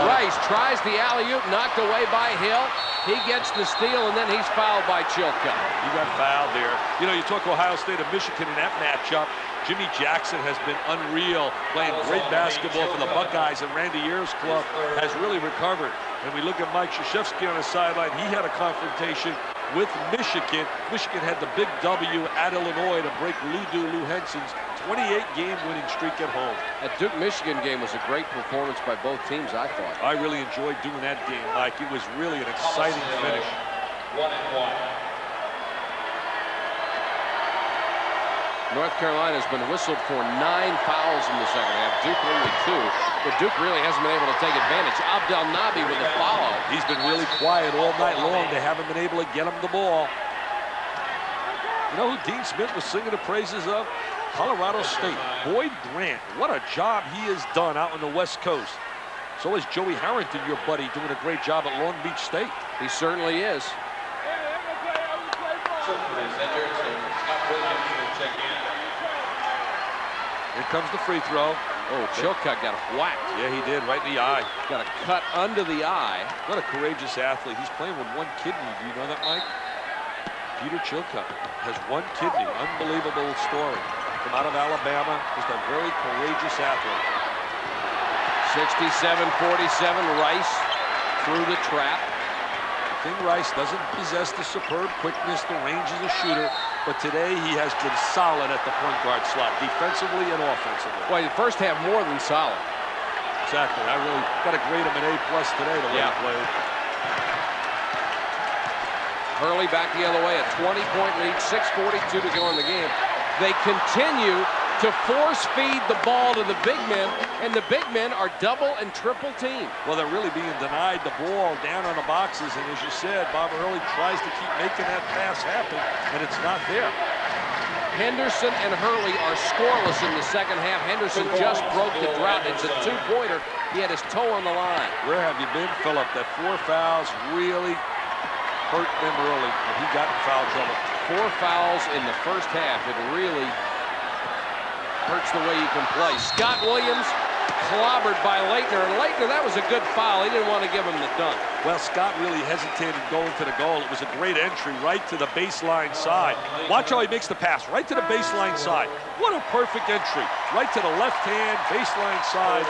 Rice tries the alley-oop, knocked away by Hill. He gets the steal, and then he's fouled by Chilcutt. He got fouled there. You know, you talk Ohio State and Michigan in that matchup. Jimmy Jackson has been unreal, playing great basketball for the Buckeyes, and Randy Ayers' club has really recovered. And we look at Mike Krzyzewski on the sideline. He had a confrontation with Michigan. Michigan had the big W at Illinois to break Lou Henson's 28-game winning streak at home. That Duke-Michigan game was a great performance by both teams, I thought. I really enjoyed doing that game, Mike. It was really an exciting finish. 1-1. North Carolina has been whistled for 9 fouls in the second half. Duke only 2, but Duke really hasn't been able to take advantage. Abdel Nabi with a foul. He's been really quiet all night long. They haven't been able to get him the ball. You know who Dean Smith was singing the praises of? Colorado State. Boyd Grant. What a job he has done out on the West Coast. So is Joey Harrington, your buddy, doing a great job at Long Beach State. He certainly is. Here comes the free throw. Oh, Chilcutt got whacked. Yeah, he did, right in the eye. Got a cut under the eye. What a courageous athlete. He's playing with 1 kidney. Do you know that, Mike? Peter Chilcutt has 1 kidney. Unbelievable story. From out of Alabama, just a very courageous athlete. 67-47, Rice through the trap. King Rice doesn't possess the superb quickness, the range as a shooter, but today he has been solid at the point guard slot, defensively and offensively. Well, the first half more than solid. Exactly. I really got to grade him an A+ today, the way he played. Hurley back the other way, a 20-point lead, 6:42 to go in the game. They continue to force feed the ball to the big men, and the big men are double and triple teamed. Well, they're really being denied the ball down on the boxes, and as you said, Bob Hurley tries to keep making that pass happen, and it's not there. Henderson and Hurley are scoreless in the second half. Henderson just broke the drought. It's a 2-pointer. He had his toe on the line. Where have you been, Philip? That 4 fouls really hurt them early, and he got in foul trouble. 4 fouls in the first half. It really hurts the way you can play. Scott Williams clobbered by Leitner, and Leitner, that was a good foul. He didn't want to give him the dunk. Well, Scott really hesitated going to the goal. It was a great entry right to the baseline side. Watch how he makes the pass right to the baseline side. What a perfect entry. Right to the left hand, baseline side.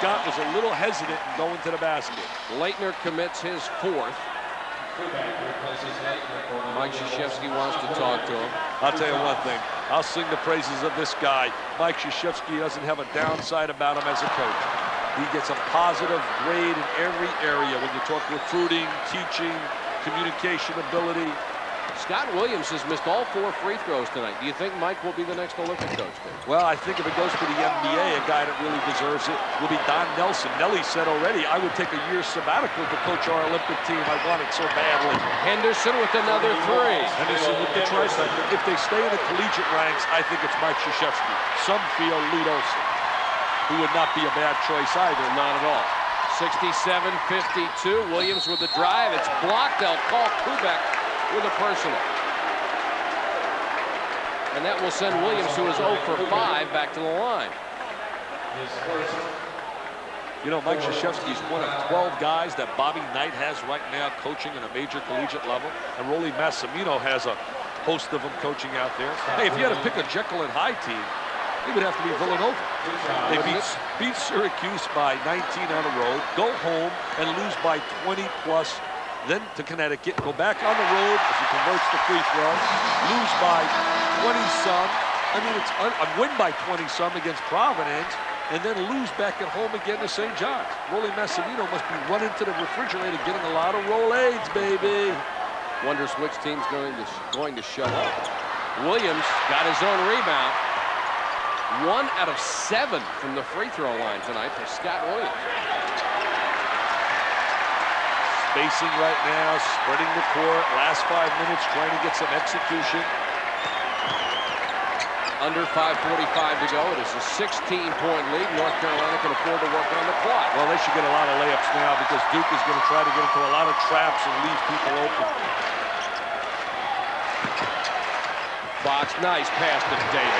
Scott was a little hesitant in going to the basket. Leitner commits his 4th. Mike Krzyzewski wants to talk to him. I'll tell you one thing. I'll sing the praises of this guy. Mike Krzyzewski doesn't have a downside about him as a coach. He gets a positive grade in every area when you talk recruiting, teaching, communication ability. Scott Williams has missed all 4 free throws tonight. Do you think Mike will be the next Olympic coach? Well, I think if it goes to the NBA, a guy that really deserves it will be Don Nelson. Nelly said already, I would take a year sabbatical to coach our Olympic team. I want it so badly. Henderson with another 3. Henderson with the trifecta. If they stay in the collegiate ranks, I think it's Mike Krzyzewski. Some feel Lute Olson, who would not be a bad choice either. Not at all. 67-52. Williams with the drive. It's blocked. They'll call Kubek with a personal. And that will send Williams, who is 0 for 5, back to the line. You know, Mike Krzyzewski is one of 12 guys that Bobby Knight has right now coaching at a major collegiate level. And Rolly Massimino has a host of them coaching out there. Hey, if you had to pick a Jekyll and Hyde team, It would have to be Villanova. They beat Syracuse by 19 on the road, go home and lose by 20+, then to Connecticut, go back on the road as he converts the free throw, lose by 20-some. I mean, it's a win by 20-some against Providence, and then lose back at home again to St. John's. Rolly Massimino must be running to the refrigerator getting a lot of Rolaids, baby. Wonders which team's going to show up. Williams got his own rebound. 1 out of 7 from the free throw line tonight for Scott Williams. Spacing right now, spreading the court. Last 5 minutes, trying to get some execution. Under 5:45 to go. It is a 16-point lead. North Carolina can afford to work on the clock. Well, they should get a lot of layups now because Duke is going to try to get into a lot of traps and leave people open. Fox, nice pass to Davis.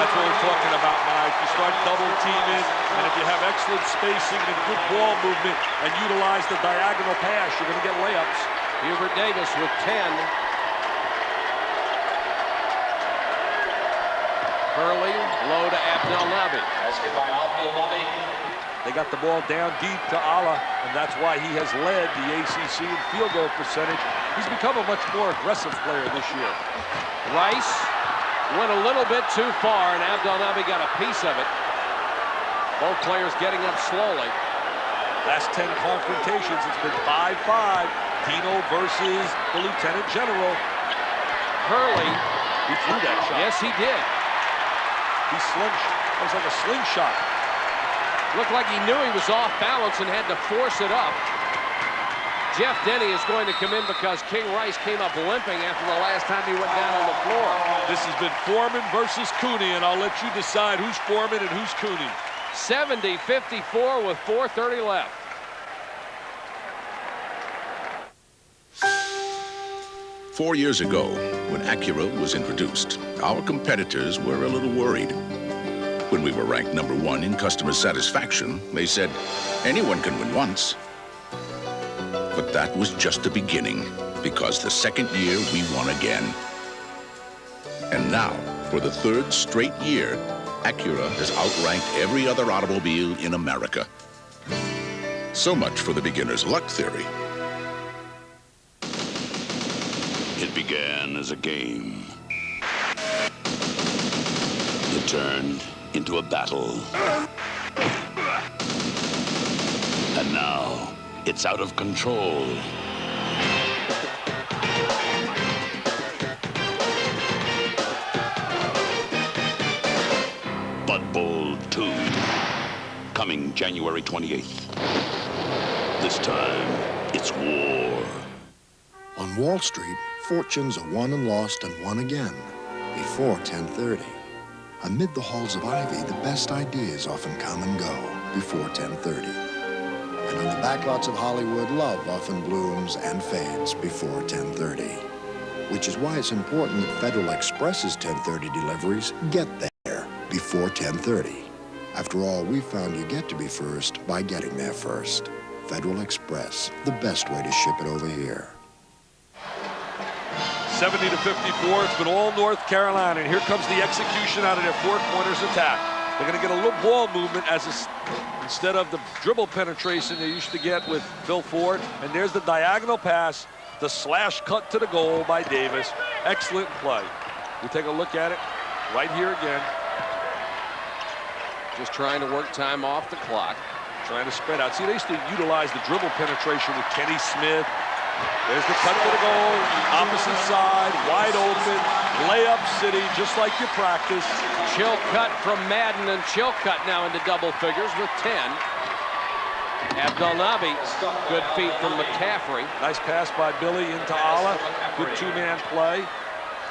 That's what we're talking about, Mike. You start double teaming, and if you have excellent spacing and good ball movement and utilize the diagonal pass, you're going to get layups. Hubert Davis with 10. Hurley, low to Abdelnaby. They got the ball down deep to Allah, and that's why he has led the ACC in field goal percentage. He's become a much more aggressive player this year. Rice went a little bit too far, and Abdelnaby got a piece of it. Both players getting up slowly. Last 10 confrontations, it's been 5-5. Dino versus the Lieutenant General. Hurley. He threw that shot. Yes, he did. It was like a slingshot. Looked like he knew he was off balance and had to force it up. Jeff Denny is going to come in because King Rice came up limping after the last time he went down on the floor. This has been Foreman versus Cooney, and I'll let you decide who's Foreman and who's Cooney. 70-54 with 4:30 left. Four years ago, when Acura was introduced, our competitors were a little worried. When we were ranked #1 in customer satisfaction, they said, anyone can win once. But that was just the beginning, because the second year we won again. And now, for the 3rd straight year, Acura has outranked every other automobile in America. So much for the beginner's luck theory. It began as a game. It turned into a battle. And now, it's out of control. Bud Bowl 2, coming January 28th. This time, it's war. On Wall Street, fortunes are won and lost and won again before 10:30. Amid the halls of ivy, the best ideas often come and go before 10:30. And on the backlots of Hollywood, love often blooms and fades before 10:30. Which is why it's important that Federal Express's 10:30 deliveries get there before 10:30. After all, we found you get to be first by getting there first. Federal Express, the best way to ship it over here. 70-54, it's been all North Carolina, and here comes the execution out of their four corners attack. They're going to get a little ball movement instead of the dribble penetration they used to get with Bill Ford. And there's the diagonal pass, the slash cut to the goal by Davis. Excellent play. We take a look at it right here again. Just trying to work time off the clock. Trying to spread out. See, they used to utilize the dribble penetration with Kenny Smith. There's the cut to the goal, opposite side, wide open, layup city, just like you practice. Chilcutt from Madden, and Chilcutt now into double figures with 10. Abdelnaby, good feet from McCaffrey. Nice pass by Billy into Allah. Good two-man play.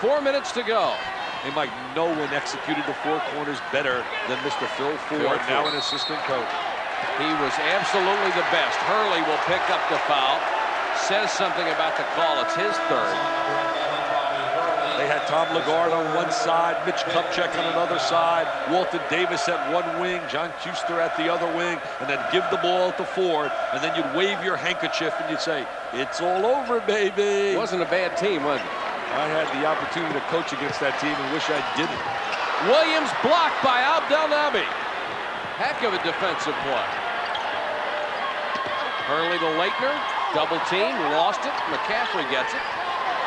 4 minutes to go. Hey, Mike, no one executed the four corners better than Mr. Phil Ford, now an assistant coach. He was absolutely the best. Hurley will pick up the foul. Says something about the call. It's his third. They had Tom Lagarde on one side, Mitch Kupchak on another side, Walton Davis at one wing, John Kuster at the other wing, and then give the ball to Ford, and then you'd wave your handkerchief and you'd say, it's all over, baby. It wasn't a bad team, was it? I had the opportunity to coach against that team and wish I didn't. Williams blocked by Abdelnaby. Heck of a defensive play. Hurley to Laettner. Double team, lost it. McCaffrey gets it.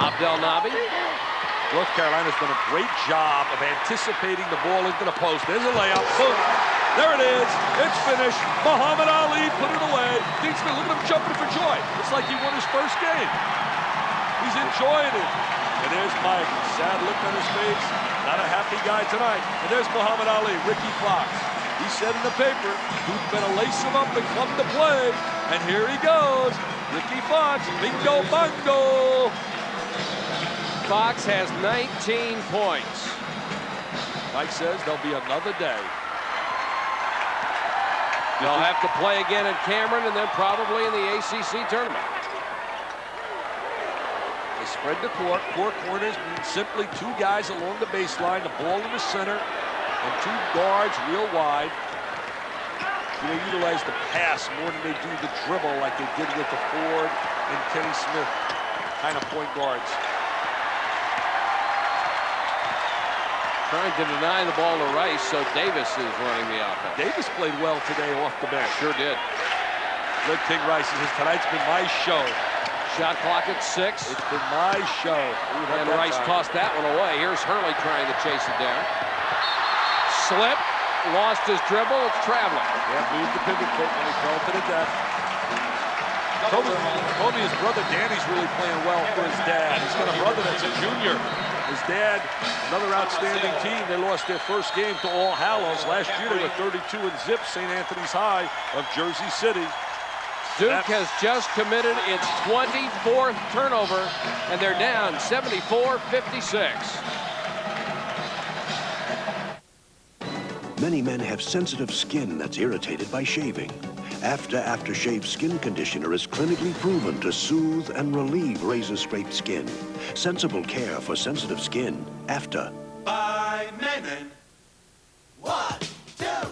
Abdelnaby. North Carolina's done a great job of anticipating the ball into the post. There's a layup. Boom. There it is. It's finished. Muhammad Ali put it away. Dean Smith, look at him jumping for joy. It's like he won his first game. He's enjoying it. And there's Mike. Sad look on his face. Not a happy guy tonight. And there's Muhammad Ali, Ricky Fox. He said in the paper, who's gonna lace him up and come to play. And here he goes. Ricky Fox, bingo bongo. Fox has 19 points. Mike says there'll be another day. They'll have to play again in Cameron and then probably in the ACC tournament. They spread the court. Four corners means simply two guys along the baseline, the ball in the center, and two guards real wide. They utilize the pass more than they do the dribble like they did with the Ford and Kenny Smith kind of point guards. Trying to deny the ball to Rice, so Davis is running the offense. Davis played well today off the bench. Sure did. Rick King Rice says, tonight's been my show. Shot clock at 6. It's been my show. And Rice tossed that one away. Here's Hurley trying to chase it down. Slip. Lost his dribble. It's traveling. Yeah, moved the pivot foot when he fell to the death. Told me his brother Danny's really playing well for his dad. He's got a brother that's a junior. His dad, another outstanding team. They lost their first game to All Hallows. Last year they were 32-0, St. Anthony's High of Jersey City. Duke has just committed its 24th turnover, and they're down 74-56. Many men have sensitive skin that's irritated by shaving. Aftershave Skin Conditioner is clinically proven to soothe and relieve razor-scraped skin. Sensible care for sensitive skin. After. By Menon. 1, 2, 1,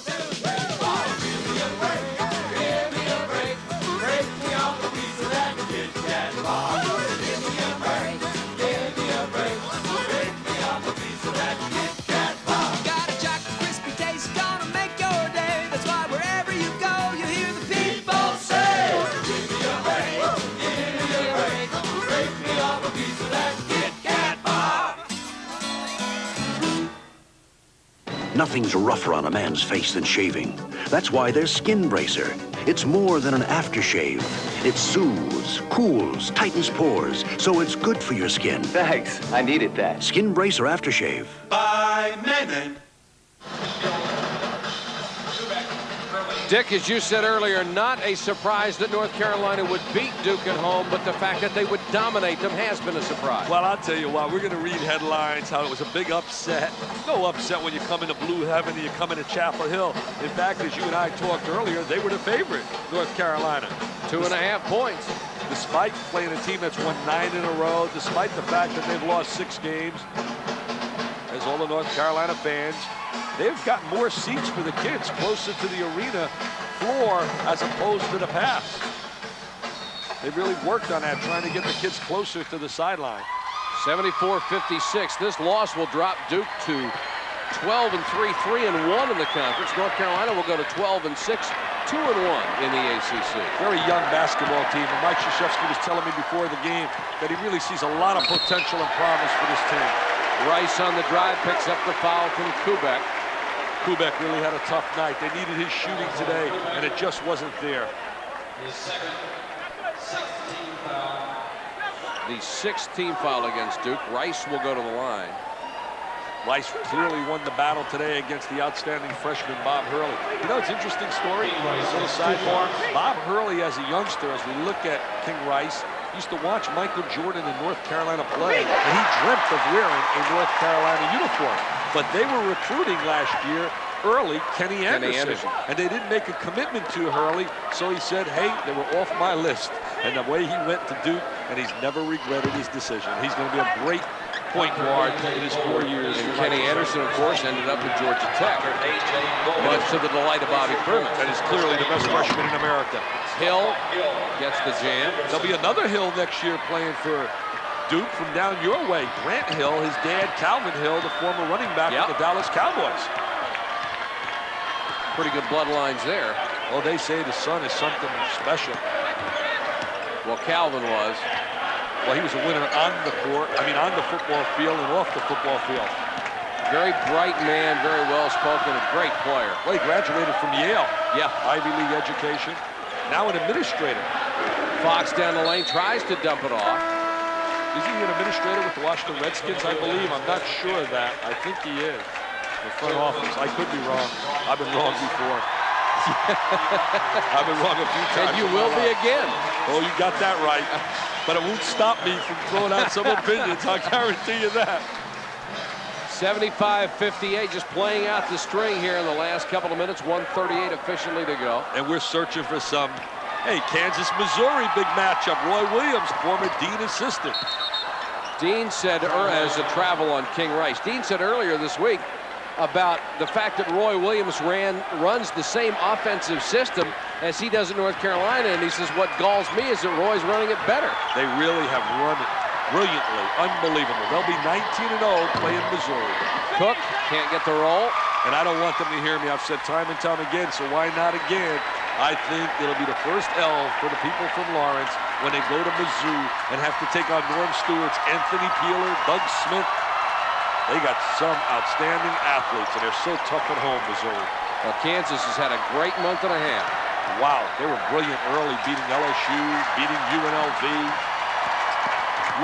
2, 3, 4. Give me a break. Give me a break. Break me off a piece of that Kit Kat bar. Give me a break. Give me a break. Break me off a piece of that Kit Kat bar. Got a chocolate crispy taste gonna make your day. That's why wherever you go, you hear the people say, give me a break. Give me a break. Break me off a piece of that Kit Kat bar. Nothing's rougher on a man's face than shaving. That's why there's Skin Bracer. It's more than an aftershave. It soothes, cools, tightens pores, so it's good for your skin. Thanks. I needed that. Skin Bracer Aftershave. By Menon. Dick, as you said earlier, not a surprise that North Carolina would beat Duke at home, but the fact that they would dominate them has been a surprise. Well, I'll tell you what, we're going to read headlines, how it was a big upset. No upset when you come into Blue Heaven and you come into Chapel Hill. In fact, as you and I talked earlier, they were the favorite, North Carolina. 2.5 points. Despite playing a team that's won 9 in a row, despite the fact that they've lost 6 games, as all the North Carolina fans, they've got more seats for the kids closer to the arena floor as opposed to the past. They really worked on that, trying to get the kids closer to the sideline. 74-56. This loss will drop Duke to 12-3, 3-1 in the conference. North Carolina will go to 12-6, 2-1 in the ACC. Very young basketball team. And Mike Krzyzewski was telling me before the game that he really sees a lot of potential and promise for this team. Rice on the drive picks up the foul from Kubek. Kubek really had a tough night. They needed his shooting today, and it just wasn't there. The 6th team foul against Duke. Rice will go to the line. Rice clearly won the battle today against the outstanding freshman Bob Hurley. You know, it's an interesting story. A little sidebar. Bob Hurley, as a youngster, as we look at King Rice, used to watch Michael Jordan in North Carolina play, and he dreamt of wearing a North Carolina uniform. But they were recruiting last year early Kenny Anderson, and they didn't make a commitment to Hurley, so he said, hey, they were off my list. And the way he went to Duke, and he's never regretted his decision. He's going to be a great point guard in his 4 years. And Kenny Anderson, of course, ended up at Georgia Tech, much to the delight of Bobby Crumman. That is clearly the best freshman in America. Hill gets the jam. There'll be another Hill next year playing for Duke, from down your way. Grant Hill, his dad, Calvin Hill, the former running back of the Dallas Cowboys. Pretty good bloodlines there. Well, they say the son is something special. Well, Calvin was. Well, he was a winner on the court, on the football field and off the football field. Very bright man, very well-spoken, a great player. Well, he graduated from Yale. Yeah. Ivy League education. Now an administrator. Fox down the lane, tries to dump it off. Is he an administrator with the Washington Redskins, I believe? I'm not sure of that. I think he is. The front office. I could be wrong. I've been wrong before. I've been wrong a few times. And you will be again. Oh, you got that right. But it won't stop me from throwing out some opinions. I guarantee you that. 75-58, just playing out the string here in the last couple of minutes. 1:38 officially to go. And we're searching for some, hey, Kansas, Missouri, big matchup. Roy Williams, former Dean assistant. Dean said, as a travel on King Rice, Dean said earlier this week about the fact that Roy Williams runs the same offensive system as he does at North Carolina, and he says what galls me is that Roy's running it better. They really have run it brilliantly, unbelievable. They'll be 19-0 playing Missouri. Cook can't get the roll. And I don't want them to hear me. I've said time and time again, so why not again? I think it'll be the first L for the people from Lawrence when they go to Mizzou and have to take on Norm Stewart's Anthony Peeler, Doug Smith. They got some outstanding athletes, and they're so tough at home, Missouri. Well, Kansas has had a great month and a half. Wow, they were brilliant early, beating LSU, beating UNLV.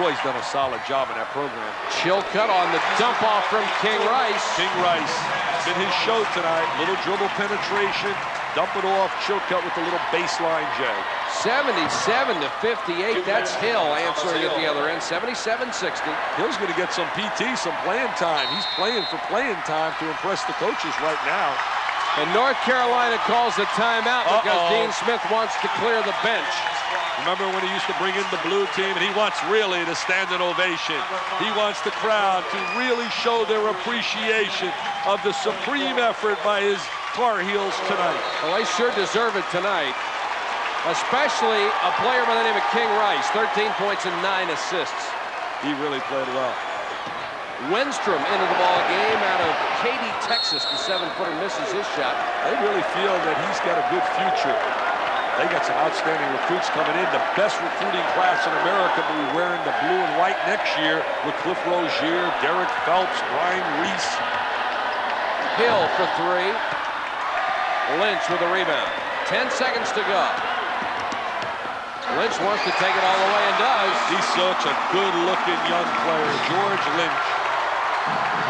Roy's done a solid job in that program. Chilcutt on the dump off from King Rice. King Rice, been his show tonight. Little dribble penetration, dump it off. Chilcutt with a little baseline jag. 77-58. That's Hill answering at the other end. 77-60. Hill's going to get some PT, some playing time. He's playing for playing time to impress the coaches right now. And North Carolina calls a timeout because Dean Smith wants to clear the bench. Remember when he used to bring in the blue team, and he wants really to stand an ovation. He wants the crowd to really show their appreciation of the supreme effort by his Tar Heels tonight. Well, they sure deserve it tonight, especially a player by the name of King Rice, 13 points and 9 assists. He really played well. Wenstrom into the ball game out of Katy, Texas. The 7-footer misses his shot. They really feel that he's got a good future. They got some outstanding recruits coming in. The best recruiting class in America will be wearing the blue and white next year with Cliff Rozier, Derek Phelps, Brian Reese. Hill for three. Lynch with a rebound. 10 seconds to go. Lynch wants to take it all the way and does. He's such a good-looking young player, George Lynch.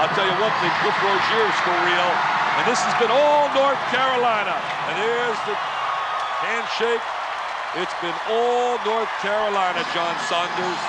I'll tell you one thing, Cliff Rozier is for real, and this has been all North Carolina. And here's the handshake. It's been all North Carolina, John Saunders.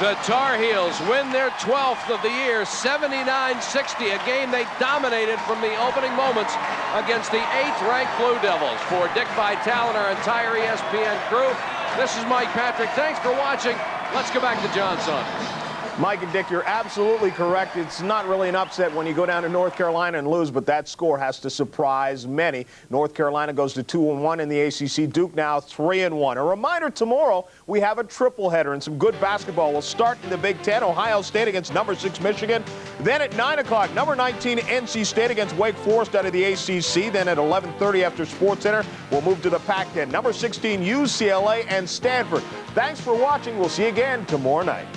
The Tar Heels win their 12th of the year, 79-60, a game they dominated from the opening moments against the 8th-ranked Blue Devils. For Dick Vitale and our entire ESPN crew, this is Mike Patrick. Thanks for watching. Let's go back to John Saunders. Mike and Dick, you're absolutely correct. It's not really an upset when you go down to North Carolina and lose, but that score has to surprise many. North Carolina goes to 2-1 in the ACC. Duke now 3-1. A reminder, tomorrow we have a triple header and some good basketball. We'll start in the Big Ten, Ohio State against number 6 Michigan. Then at 9 o'clock, number 19 NC State against Wake Forest out of the ACC. Then at 11:30 after SportsCenter, we'll move to the Pac-10. Number 16 UCLA and Stanford. Thanks for watching. We'll see you again tomorrow night.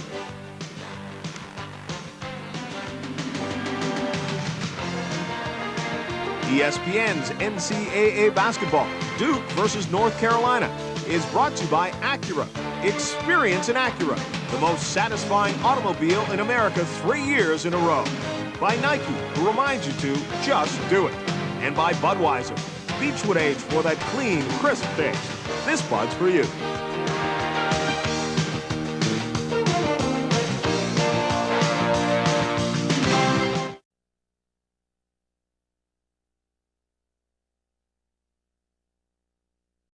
ESPN's NCAA basketball, Duke versus North Carolina, is brought to you by Acura. Experience an Acura, the most satisfying automobile in America 3 years in a row. By Nike, who reminds you to just do it. And by Budweiser, Beechwood Age for that clean, crisp taste. This Bud's for you.